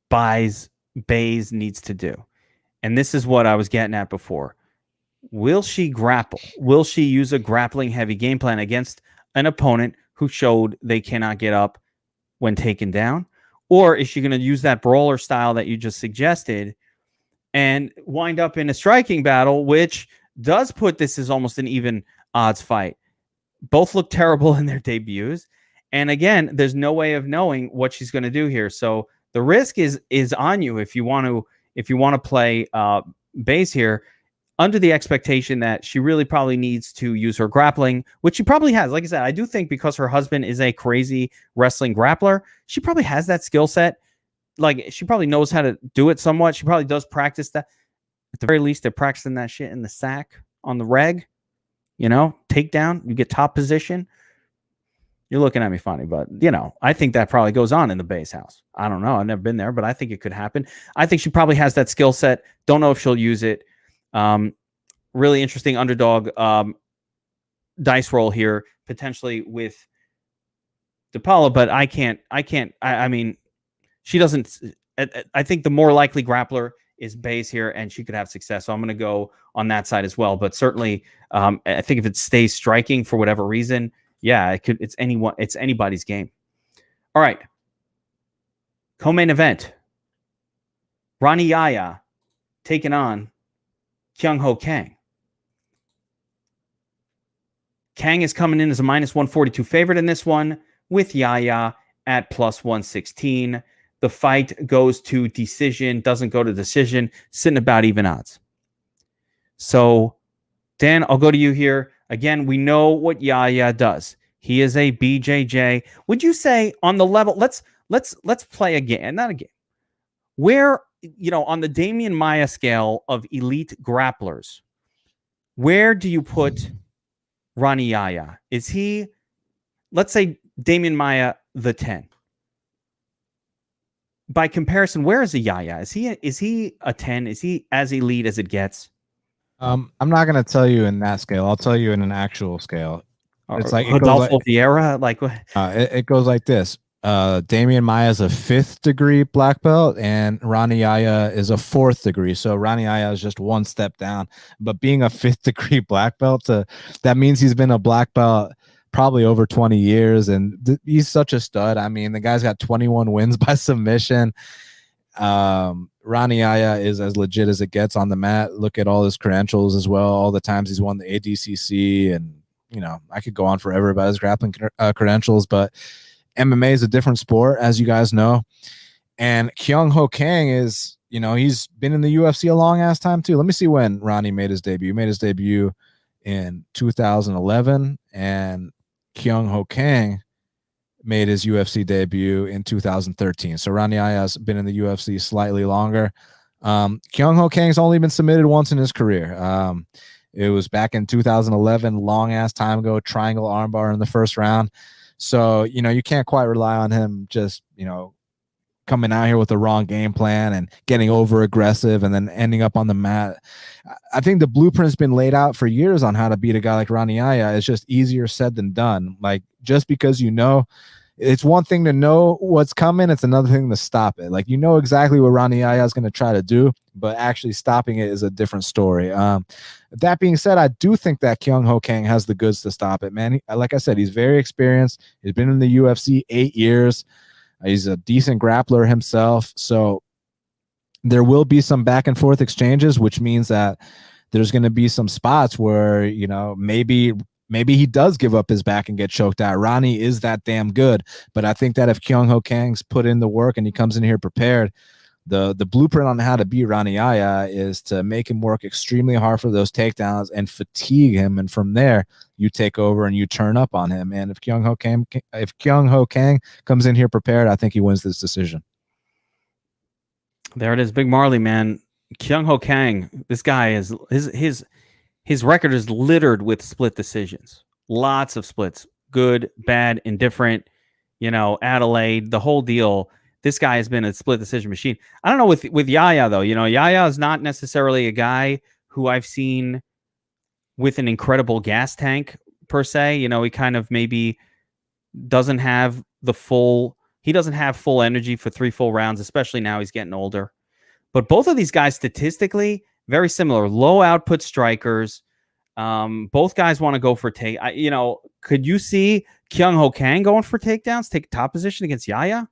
[SPEAKER 1] Baze needs to do. And this is what I was getting at before. Will she grapple? Will she use a grappling heavy game plan against an opponent who showed they cannot get up when taken down? Or is she going to use that brawler style that you just suggested and wind up in a striking battle, which does put this as almost an even odds fight? Both look terrible in their debuts. And again, there's no way of knowing what she's going to do here. So the risk is on you if you want to play Baze here, under the expectation that she really probably needs to use her grappling, which she probably has. Like I said, I do think because her husband is a crazy wrestling grappler, she probably has that skill set. Like, she probably knows how to do it somewhat. She probably does practice that. At the very least, they're practicing that shit in the sack on the reg. Takedown, you get top position. You're looking at me funny, but, I think that probably goes on in the Baze house. I don't know. I've never been there, but I think it could happen. I think she probably has that skill set. Don't know if she'll use it. Really interesting underdog dice roll here, potentially with DePaula, but I mean, she doesn't. I think the more likely grappler is Baze here, and she could have success. So I'm going to go on that side as well. But certainly, I think if it stays striking for whatever reason, yeah, it could. It's anybody's game. All right. Co-main event. Ronnie Yaya taking on Kyung Ho Kang. Kang is coming in as a -142 favorite in this one, with Yaya at +116. The fight goes to decision, doesn't go to decision, sitting about even odds. So, Dan, I'll go to you here. Again, we know what Yaya does. He is a BJJ. Would you say on the level, let's play a game, not a game. Where, on the Damian Maia scale of elite grapplers, where do you put Ronnie Yaya? Is he, let's say Damian Maia the 10? By comparison, where is a Yaya? Is he a 10? Is he as elite as it gets?
[SPEAKER 2] I'm not going to tell you in that scale. I'll tell you in an actual scale. It's like
[SPEAKER 1] Rodolfo Vieira.
[SPEAKER 2] It goes like this. Damian Maia is a 5th degree black belt, and Ronnie Yaya is a 4th degree. So Ronnie Yaya is just one step down. But being a 5th degree black belt, that means he's been a black belt probably over 20 years, and he's such a stud. I mean, the guy's got 21 wins by submission. Ronnie Yaya is as legit as it gets on the mat. Look at all his credentials as well, all the times he's won the ADCC, and I could go on forever about his grappling credentials, but MMA is a different sport, as you guys know. And Kyung Ho Kang is, he's been in the UFC a long ass time too. Let me see when Ronnie made his debut. He made his debut in 2011, and Kyung Ho Kang made his UFC debut in 2013. So Ronnie Yaya has been in the UFC slightly longer. Kyung Ho Kang's only been submitted once in his career. It was back in 2011, long ass time ago, triangle armbar in the first round. So, you can't quite rely on him just, coming out here with the wrong game plan and getting over aggressive and then ending up on the mat. I think the blueprint's been laid out for years on how to beat a guy like Ronnie Yaya. It's just easier said than done. Like, just because it's one thing to know what's coming, it's another thing to stop it. Like, exactly what Ronnie Yaya is going to try to do, but actually stopping it is a different story. That being said, I do think that Kyung Ho Kang has the goods to stop it, man. Like I said, he's very experienced. He's been in the UFC 8 years. He's a decent grappler himself. So there will be some back and forth exchanges, which means that there's going to be some spots where, you know, maybe he does give up his back and get choked out. Ronnie is that damn good. But I think that if Kyung Ho Kang's put in the work and he comes in here prepared, the blueprint on how to beat Ronnie Yaya is to make him work extremely hard for those takedowns and fatigue him. And from there, you take over and you turn up on him. And if Kyung Ho Kang comes in here prepared, I think he wins this decision.
[SPEAKER 1] There it is, Big Marley, man. Kyung Ho Kang, this guy is his record is littered with split decisions. Lots of splits, good, bad, indifferent. You know, Adelaide, the whole deal. This guy has been a split decision machine. I don't know with Yaya though. You know, Yaya is not necessarily a guy who I've seen with an incredible gas tank per se. You know, he kind of maybe doesn't have full energy for 3 full rounds, especially now he's getting older. But both of these guys statistically very similar, low output strikers. Both guys want to go for could you see Kyung Ho Kang going for takedowns, take top position against Yaya?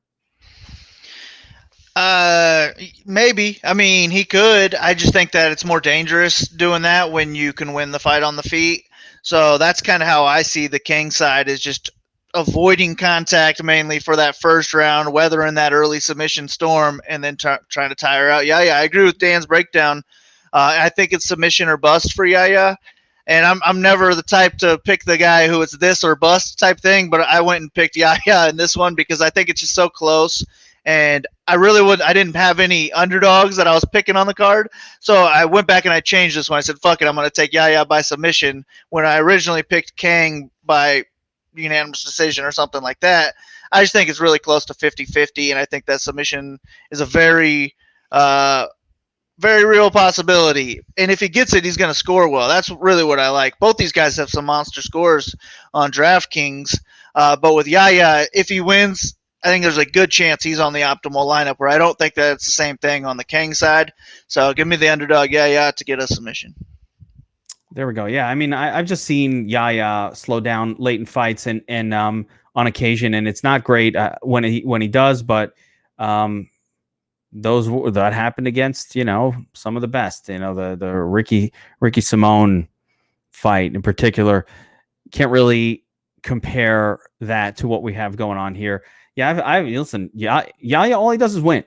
[SPEAKER 3] Maybe. I mean, he could. I just think that it's more dangerous doing that when you can win the fight on the feet. So that's kind of how I see the King side, is just avoiding contact mainly for that first round, weathering that early submission storm, and then trying to tire out Yaya. I agree with Dan's breakdown. I think it's submission or bust for Yaya. And I'm never the type to pick the guy who it's this or bust type thing, but I went and picked Yaya in this one because I think it's just so close. And I didn't have any underdogs that I was picking on the card. So I went back and I changed this one. I said, fuck it, I'm going to take Yaya by submission when I originally picked Kang by unanimous decision or something like that. I just think it's really close to 50-50, and I think that submission is a very, very real possibility. And if he gets it, he's going to score well. That's really what I like. Both these guys have some monster scores on DraftKings. But with Yaya, if he wins, I think there's a good chance he's on the optimal lineup, where I don't think that it's the same thing on the Kang side. So give me the underdog Yaya to get a submission.
[SPEAKER 1] There we go. Yeah, I mean, I've just seen Yaya slow down late in fights and on occasion, and it's not great when he does. But that happened against, you know, some of the best. You know, the Ricky Simone fight in particular. Can't really compare that to what we have going on here. Yeah, listen. Yaya, all he does is win.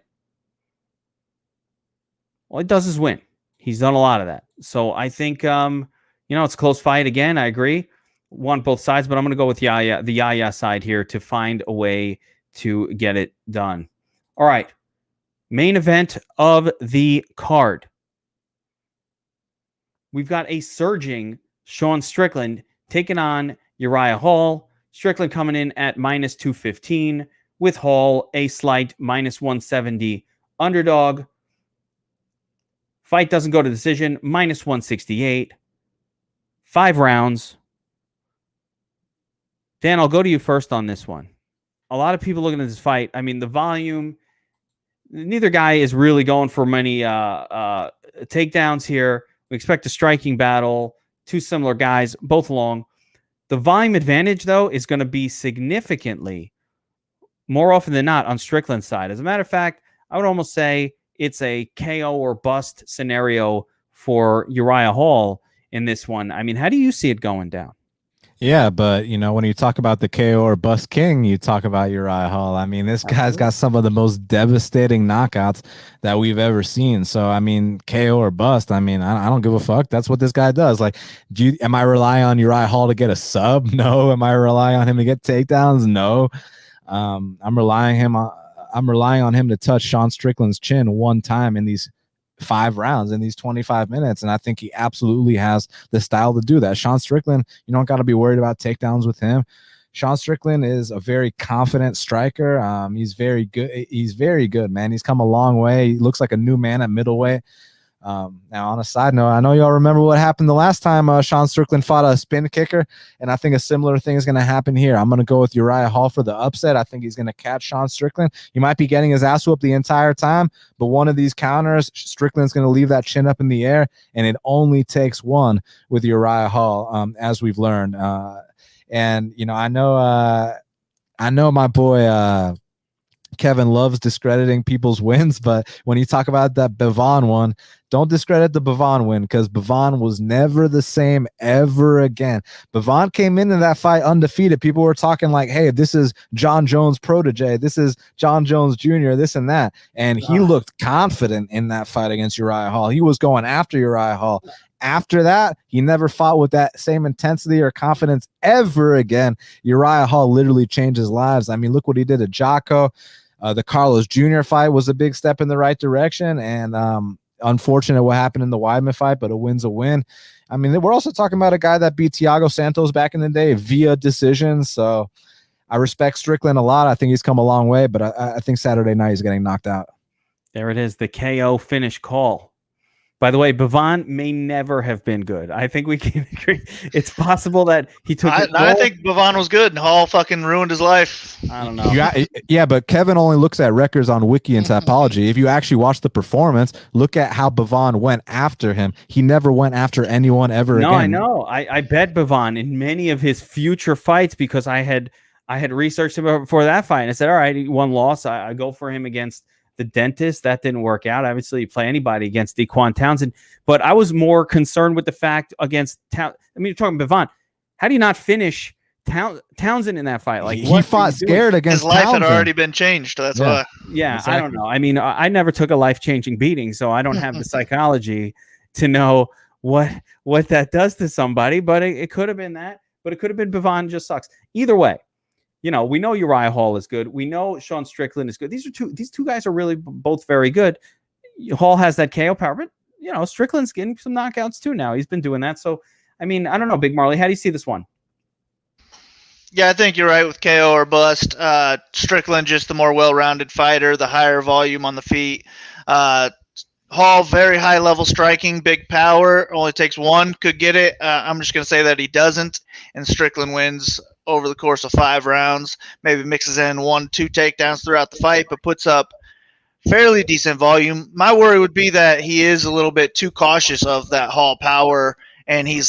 [SPEAKER 1] All he does is win. He's done a lot of that. So I think, it's a close fight again. I agree. Want both sides, but I'm going to go with the Yaya side here to find a way to get it done. All right. Main event of the card. We've got a surging Sean Strickland taking on Uriah Hall. Strickland coming in at minus 215 with Hall a slight minus 170 underdog. Fight doesn't go to decision, minus 168. 5 rounds. Dan, I'll go to you first on this one. A lot of people looking at this fight. I mean, the volume, neither guy is really going for many takedowns here. We expect a striking battle. 2 similar guys, both long. The volume advantage, though, is going to be significantly more often than not on Strickland's side. As a matter of fact, I would almost say it's a KO or bust scenario for Uriah Hall in this one. I mean, how do you see it going down?
[SPEAKER 2] Yeah, but, when you talk about the KO or bust king, you talk about Uriah Hall. I mean, this guy's got some of the most devastating knockouts that we've ever seen. So, I mean, KO or bust, I mean, I don't give a fuck. That's what this guy does. Like, am I relying on Uriah Hall to get a sub? No. Am I relying on him to get takedowns? No. I'm relying on him to touch Sean Strickland's chin one time in these 5 rounds, in these 25 minutes. And I think he absolutely has the style to do that. Sean Strickland, you don't got to be worried about takedowns with him. Sean Strickland is a very confident striker. He's very good. He's very good, man. He's come a long way. He looks like a new man at middleweight. Now, on a side note, I know y'all remember what happened the last time Sean Strickland fought a spin kicker, and I think a similar thing is going to happen here. I'm going to go with Uriah Hall for the upset. I think he's going to catch Sean Strickland. He might be getting his ass whooped the entire time, but one of these counters, Strickland's going to leave that chin up in the air, and it only takes one with Uriah Hall, as we've learned. And I know my boy Kevin loves discrediting people's wins, but when you talk about that Bevon one, don't discredit the Bevon win, because Bevon was never the same ever again. Bevon came into that fight undefeated. People were talking like, hey, this is John Jones' protege. This is John Jones Jr., this and that. And he looked confident in that fight against Uriah Hall. He was going after Uriah Hall. After that, he never fought with that same intensity or confidence ever again. Uriah Hall literally changed his lives. I mean, look what he did to Jocko. The Carlos Jr. fight was a big step in the right direction, and unfortunate what happened in the Weidman fight, but a win's a win. I mean, we're also talking about a guy that beat Thiago Santos back in the day via decision, so I respect Strickland a lot. I think he's come a long way, but I think Saturday night he's getting knocked out.
[SPEAKER 1] There it is, the KO finish call. By the way, Bevon may never have been good. I think we can agree. It's possible that he took it.
[SPEAKER 3] I think Bevon was good, and Hall fucking ruined his life.
[SPEAKER 1] I don't know.
[SPEAKER 2] Yeah, but Kevin only looks at records on Wiki and Tapology. If you actually watch the performance, look at how Bevon went after him. He never went after anyone ever again.
[SPEAKER 1] No, I know. I bet Bevon in many of his future fights, because I had researched him before that fight, and I said, all right, one loss. I go for him against the dentist. That didn't work out. Obviously, you play anybody against Dequan Townsend, but I was more concerned with the fact against I mean, you're talking Bevon. How do you not finish Townsend in that fight? Like,
[SPEAKER 2] he fought scared against
[SPEAKER 3] his life
[SPEAKER 2] Townsend.
[SPEAKER 3] had already been changed. That's why.
[SPEAKER 1] Yeah,
[SPEAKER 2] exactly.
[SPEAKER 1] I don't know. I mean, I never took a life-changing beating, so I don't have the psychology to know what that does to somebody. But it could have been that. But it could have been Bevon just sucks. Either way. You know, we know Uriah Hall is good. We know Sean Strickland is good. These two guys are really both very good. Hall has that KO power, but you know, Strickland's getting some knockouts too now. He's been doing that. So, I mean, I don't know, Big Marley. How do you see this one?
[SPEAKER 3] Yeah, I think you're right with KO or bust. Strickland just the more well-rounded fighter, the higher volume on the feet. Hall, very high level striking, big power. Only takes one, could get it. I'm just going to say that he doesn't, and Strickland wins over the course of 5 rounds, maybe mixes in 1-2 takedowns throughout the fight, but puts up fairly decent volume. My worry would be that he is a little bit too cautious of that Hall power, and he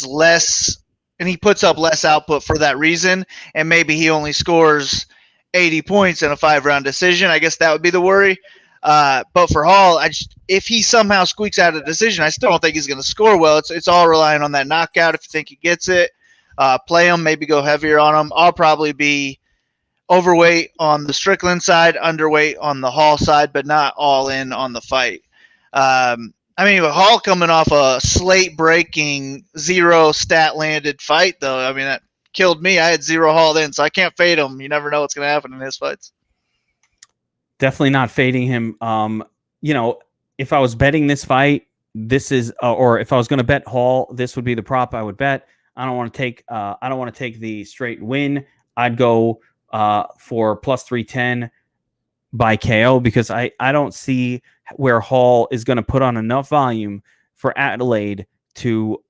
[SPEAKER 3] puts up less output for that reason, and maybe he only scores 80 points in a 5-round decision. I guess that would be the worry. But for Hall, if he somehow squeaks out a decision, I still don't think he's going to score well. It's all relying on that knockout. If you think he gets it, play him, maybe go heavier on him. I'll probably be overweight on the Strickland side, underweight on the Hall side, but not all in on the fight. I mean, with Hall coming off a slate-breaking 0 stat-landed fight, though, I mean, that killed me. I had 0 Hall in, so I can't fade him. You never know what's going to happen in his fights.
[SPEAKER 1] Definitely not fading him. You know, if I was betting this fight, this is, or if I was going to bet Hall, this would be the prop I would bet. I don't want to take the straight win. I'd go for plus 310 by KO, because I don't see where Hall is going to put on enough volume for Adelaide to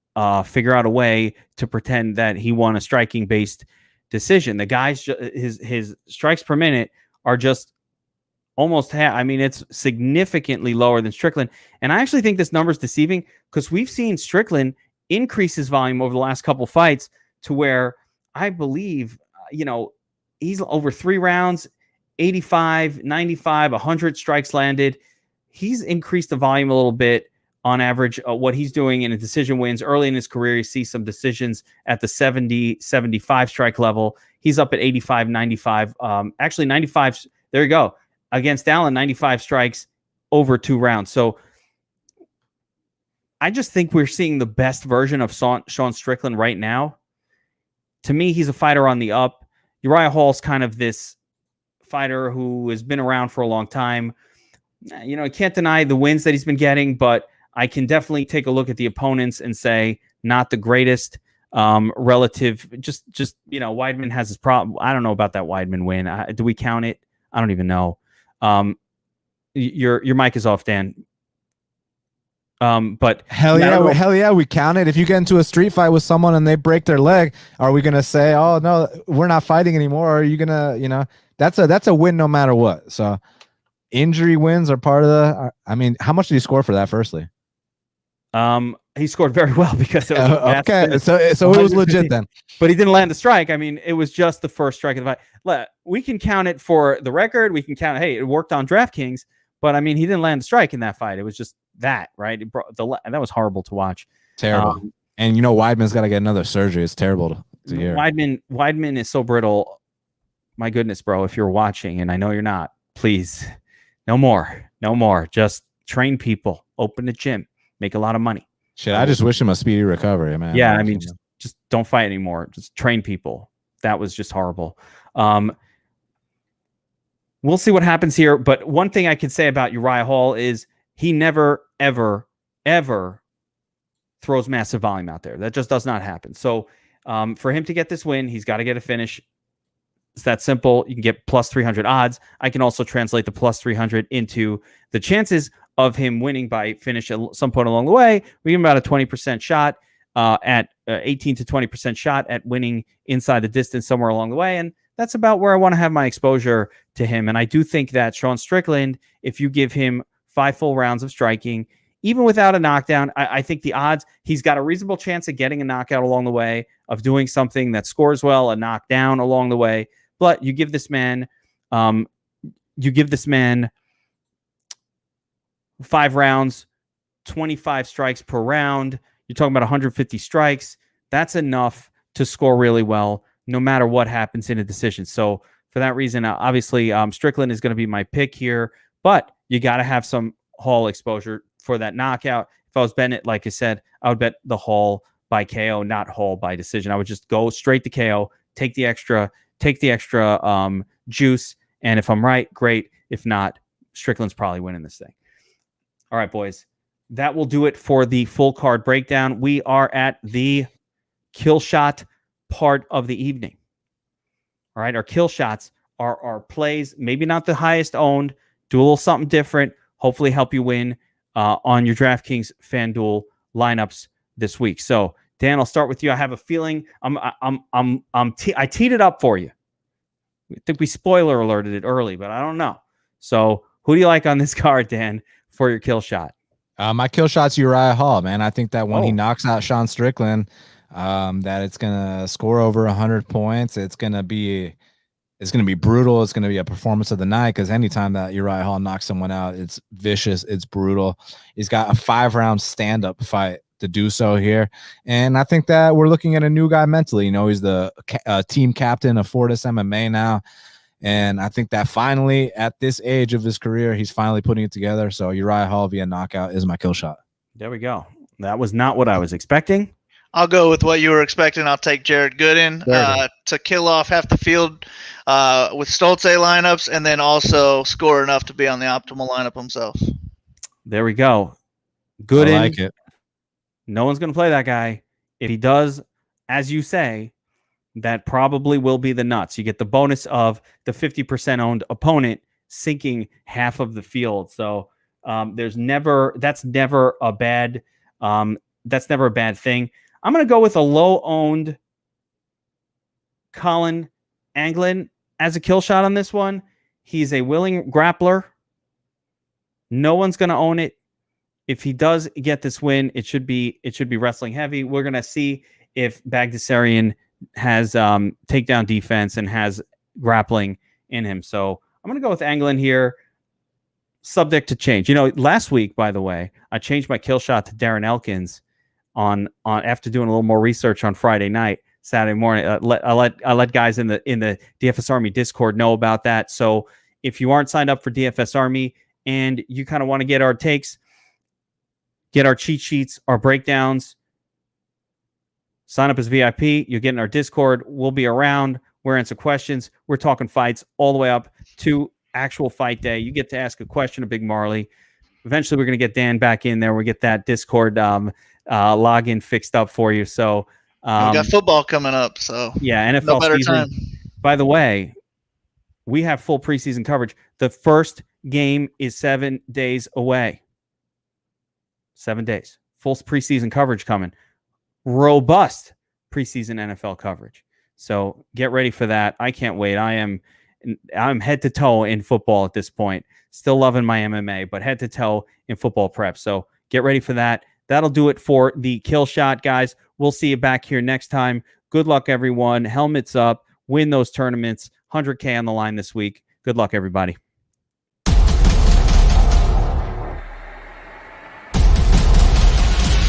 [SPEAKER 1] figure out a way to pretend that he won a striking based decision. The guy's his strikes per minute are just almost half. I mean, it's significantly lower than Strickland. And I actually think this number is deceiving, because we've seen Strickland increase his volume over the last couple fights to where I believe, you know, he's over 3 rounds, 85, 95, 100 strikes landed. He's increased the volume a little bit on average. What he's doing in a decision wins early in his career, you see some decisions at the 70, 75 strike level. He's up at 85, 95. Actually, 95. There you go. Against Allen, 95 strikes over 2 rounds. So I just think we're seeing the best version of Sean Strickland right now. To me, he's a fighter on the up. Uriah Hall's kind of this fighter who has been around for a long time. You know, I can't deny the wins that he's been getting, but I can definitely take a look at the opponents and say not the greatest relative. Just you know, Weidman has his problem. I don't know about that Weidman win. Do we count it? I don't even know. Your mic is off, Dan. But
[SPEAKER 2] hell yeah, we count it. If you get into a street fight with someone and they break their leg, are we gonna say, oh no, we're not fighting anymore? Or are you gonna, you know, that's a win no matter what. So injury wins are part of the. I mean, how much did you score for that? Firstly,
[SPEAKER 1] he scored very well because it was a fast
[SPEAKER 2] okay.
[SPEAKER 1] finish.
[SPEAKER 2] So it was legit then.
[SPEAKER 1] But he didn't land a strike. I mean, it was just the first strike of the fight. We can count it for the record. We can count, hey, it worked on DraftKings. But I mean, he didn't land a strike in that fight. It was just that, right? That was horrible to watch.
[SPEAKER 2] Terrible. And Weidman's got to get another surgery. It's terrible to hear.
[SPEAKER 1] Weidman is so brittle. My goodness, bro, if you're watching, and I know you're not, please, no more. Just train people, open a gym, make a lot of money.
[SPEAKER 2] Shit, I just wish him a speedy recovery, man.
[SPEAKER 1] Yeah, I mean, just don't fight anymore. Just train people. That was just horrible. We'll see what happens here. But one thing I can say about Uriah Hall is he never, ever, ever throws massive volume out there. That just does not happen. So for him to get this win, he's got to get a finish. It's that simple. You can get plus 300 odds. I can also translate the plus 300 into the chances of him winning by finish at some point along the way. We give him about a 20% shot at 18 to 20% shot at winning inside the distance somewhere along the way. And that's about where I want to have my exposure to him. And I do think that Sean Strickland, if you give him 5 full rounds of striking, even without a knockdown, I think the odds, he's got a reasonable chance of getting a knockout along the way, of doing something that scores well, a knockdown along the way. But you give this man 5 rounds, 25 strikes per round. You're talking about 150 strikes. That's enough to score really well, no matter what happens in a decision. So for that reason, obviously, Strickland is going to be my pick here, but you got to have some Hall exposure for that knockout. If I was betting it, like I said, I would bet the Hall by KO, not Hall by decision. I would just go straight to KO, take the extra juice. And if I'm right, great. If not, Strickland's probably winning this thing. All right, boys. That will do it for the full card breakdown. We are at the kill shot part of the evening. All right, our kill shots are our plays, maybe not the highest owned, do a little something different, hopefully help you win on your DraftKings FanDuel lineups this week. So, Dan, I'll start with you. I have a feeling I teed it up for you. I think we spoiler alerted it early, but I don't know. So, who do you like on this card, Dan, for your kill shot?
[SPEAKER 2] My kill shot's Uriah Hall, man. I think that when he knocks out Sean Strickland, that it's gonna score over 100 points. It's gonna be brutal. It's gonna be a performance of the night, because anytime that Uriah Hall knocks someone out, it's vicious, it's brutal. He's got a 5-round stand-up fight to do so here, and I think that we're looking at a new guy mentally. He's the team captain of Fortis MMA now. And I think that finally, at this age of his career, he's finally putting it together. So Uriah Hall via knockout is my kill shot.
[SPEAKER 1] There we go. That was not what I was expecting.
[SPEAKER 3] I'll go with what you were expecting. I'll take Jared Gooden to kill off half the field with Stoltze lineups, and then also score enough to be on the optimal lineup himself.
[SPEAKER 1] There we go. Gooden.
[SPEAKER 2] I like it.
[SPEAKER 1] No one's going to play that guy. If he does, as you say, that probably will be the nuts. You get the bonus of the 50% owned opponent sinking half of the field. So that's never a bad thing. I'm going to go with a low owned Colin Anglin as a kill shot on this one. He's a willing grappler. No one's going to own it. If he does get this win, it should be wrestling heavy. We're going to see if Bagdasarian has takedown defense and has grappling in him. So I'm going to go with Anglin here, subject to change. Last week, by the way, I changed my kill shot to Darren Elkins on after doing a little more research on Friday night, Saturday morning. I let guys in the DFS Army Discord know about that. So if you aren't signed up for DFS Army and you kind of want to get our takes, get our cheat sheets, our breakdowns, sign up as VIP. You'll get in our Discord. We'll be around. We're answering questions. We're talking fights all the way up to actual fight day. You get to ask a question of Big Marley. Eventually, we're going to get Dan back in there. We'll get that Discord login fixed up for you. So
[SPEAKER 3] we got football coming up. So
[SPEAKER 1] yeah, NFL
[SPEAKER 3] no better
[SPEAKER 1] season.
[SPEAKER 3] time.
[SPEAKER 1] By the way, we have full preseason coverage. The first game is 7 days away. 7 days. Full preseason coverage coming. Robust preseason NFL coverage. So get ready for that. I can't wait. I'm head to toe in football at this point. Still loving my MMA, but head to toe in football prep. So get ready for that. that'll do it for the Kill Shot, guys. We'll see you back here next time. Good luck, everyone. Helmets up. Win those tournaments. 100K on the line this week. Good luck, everybody.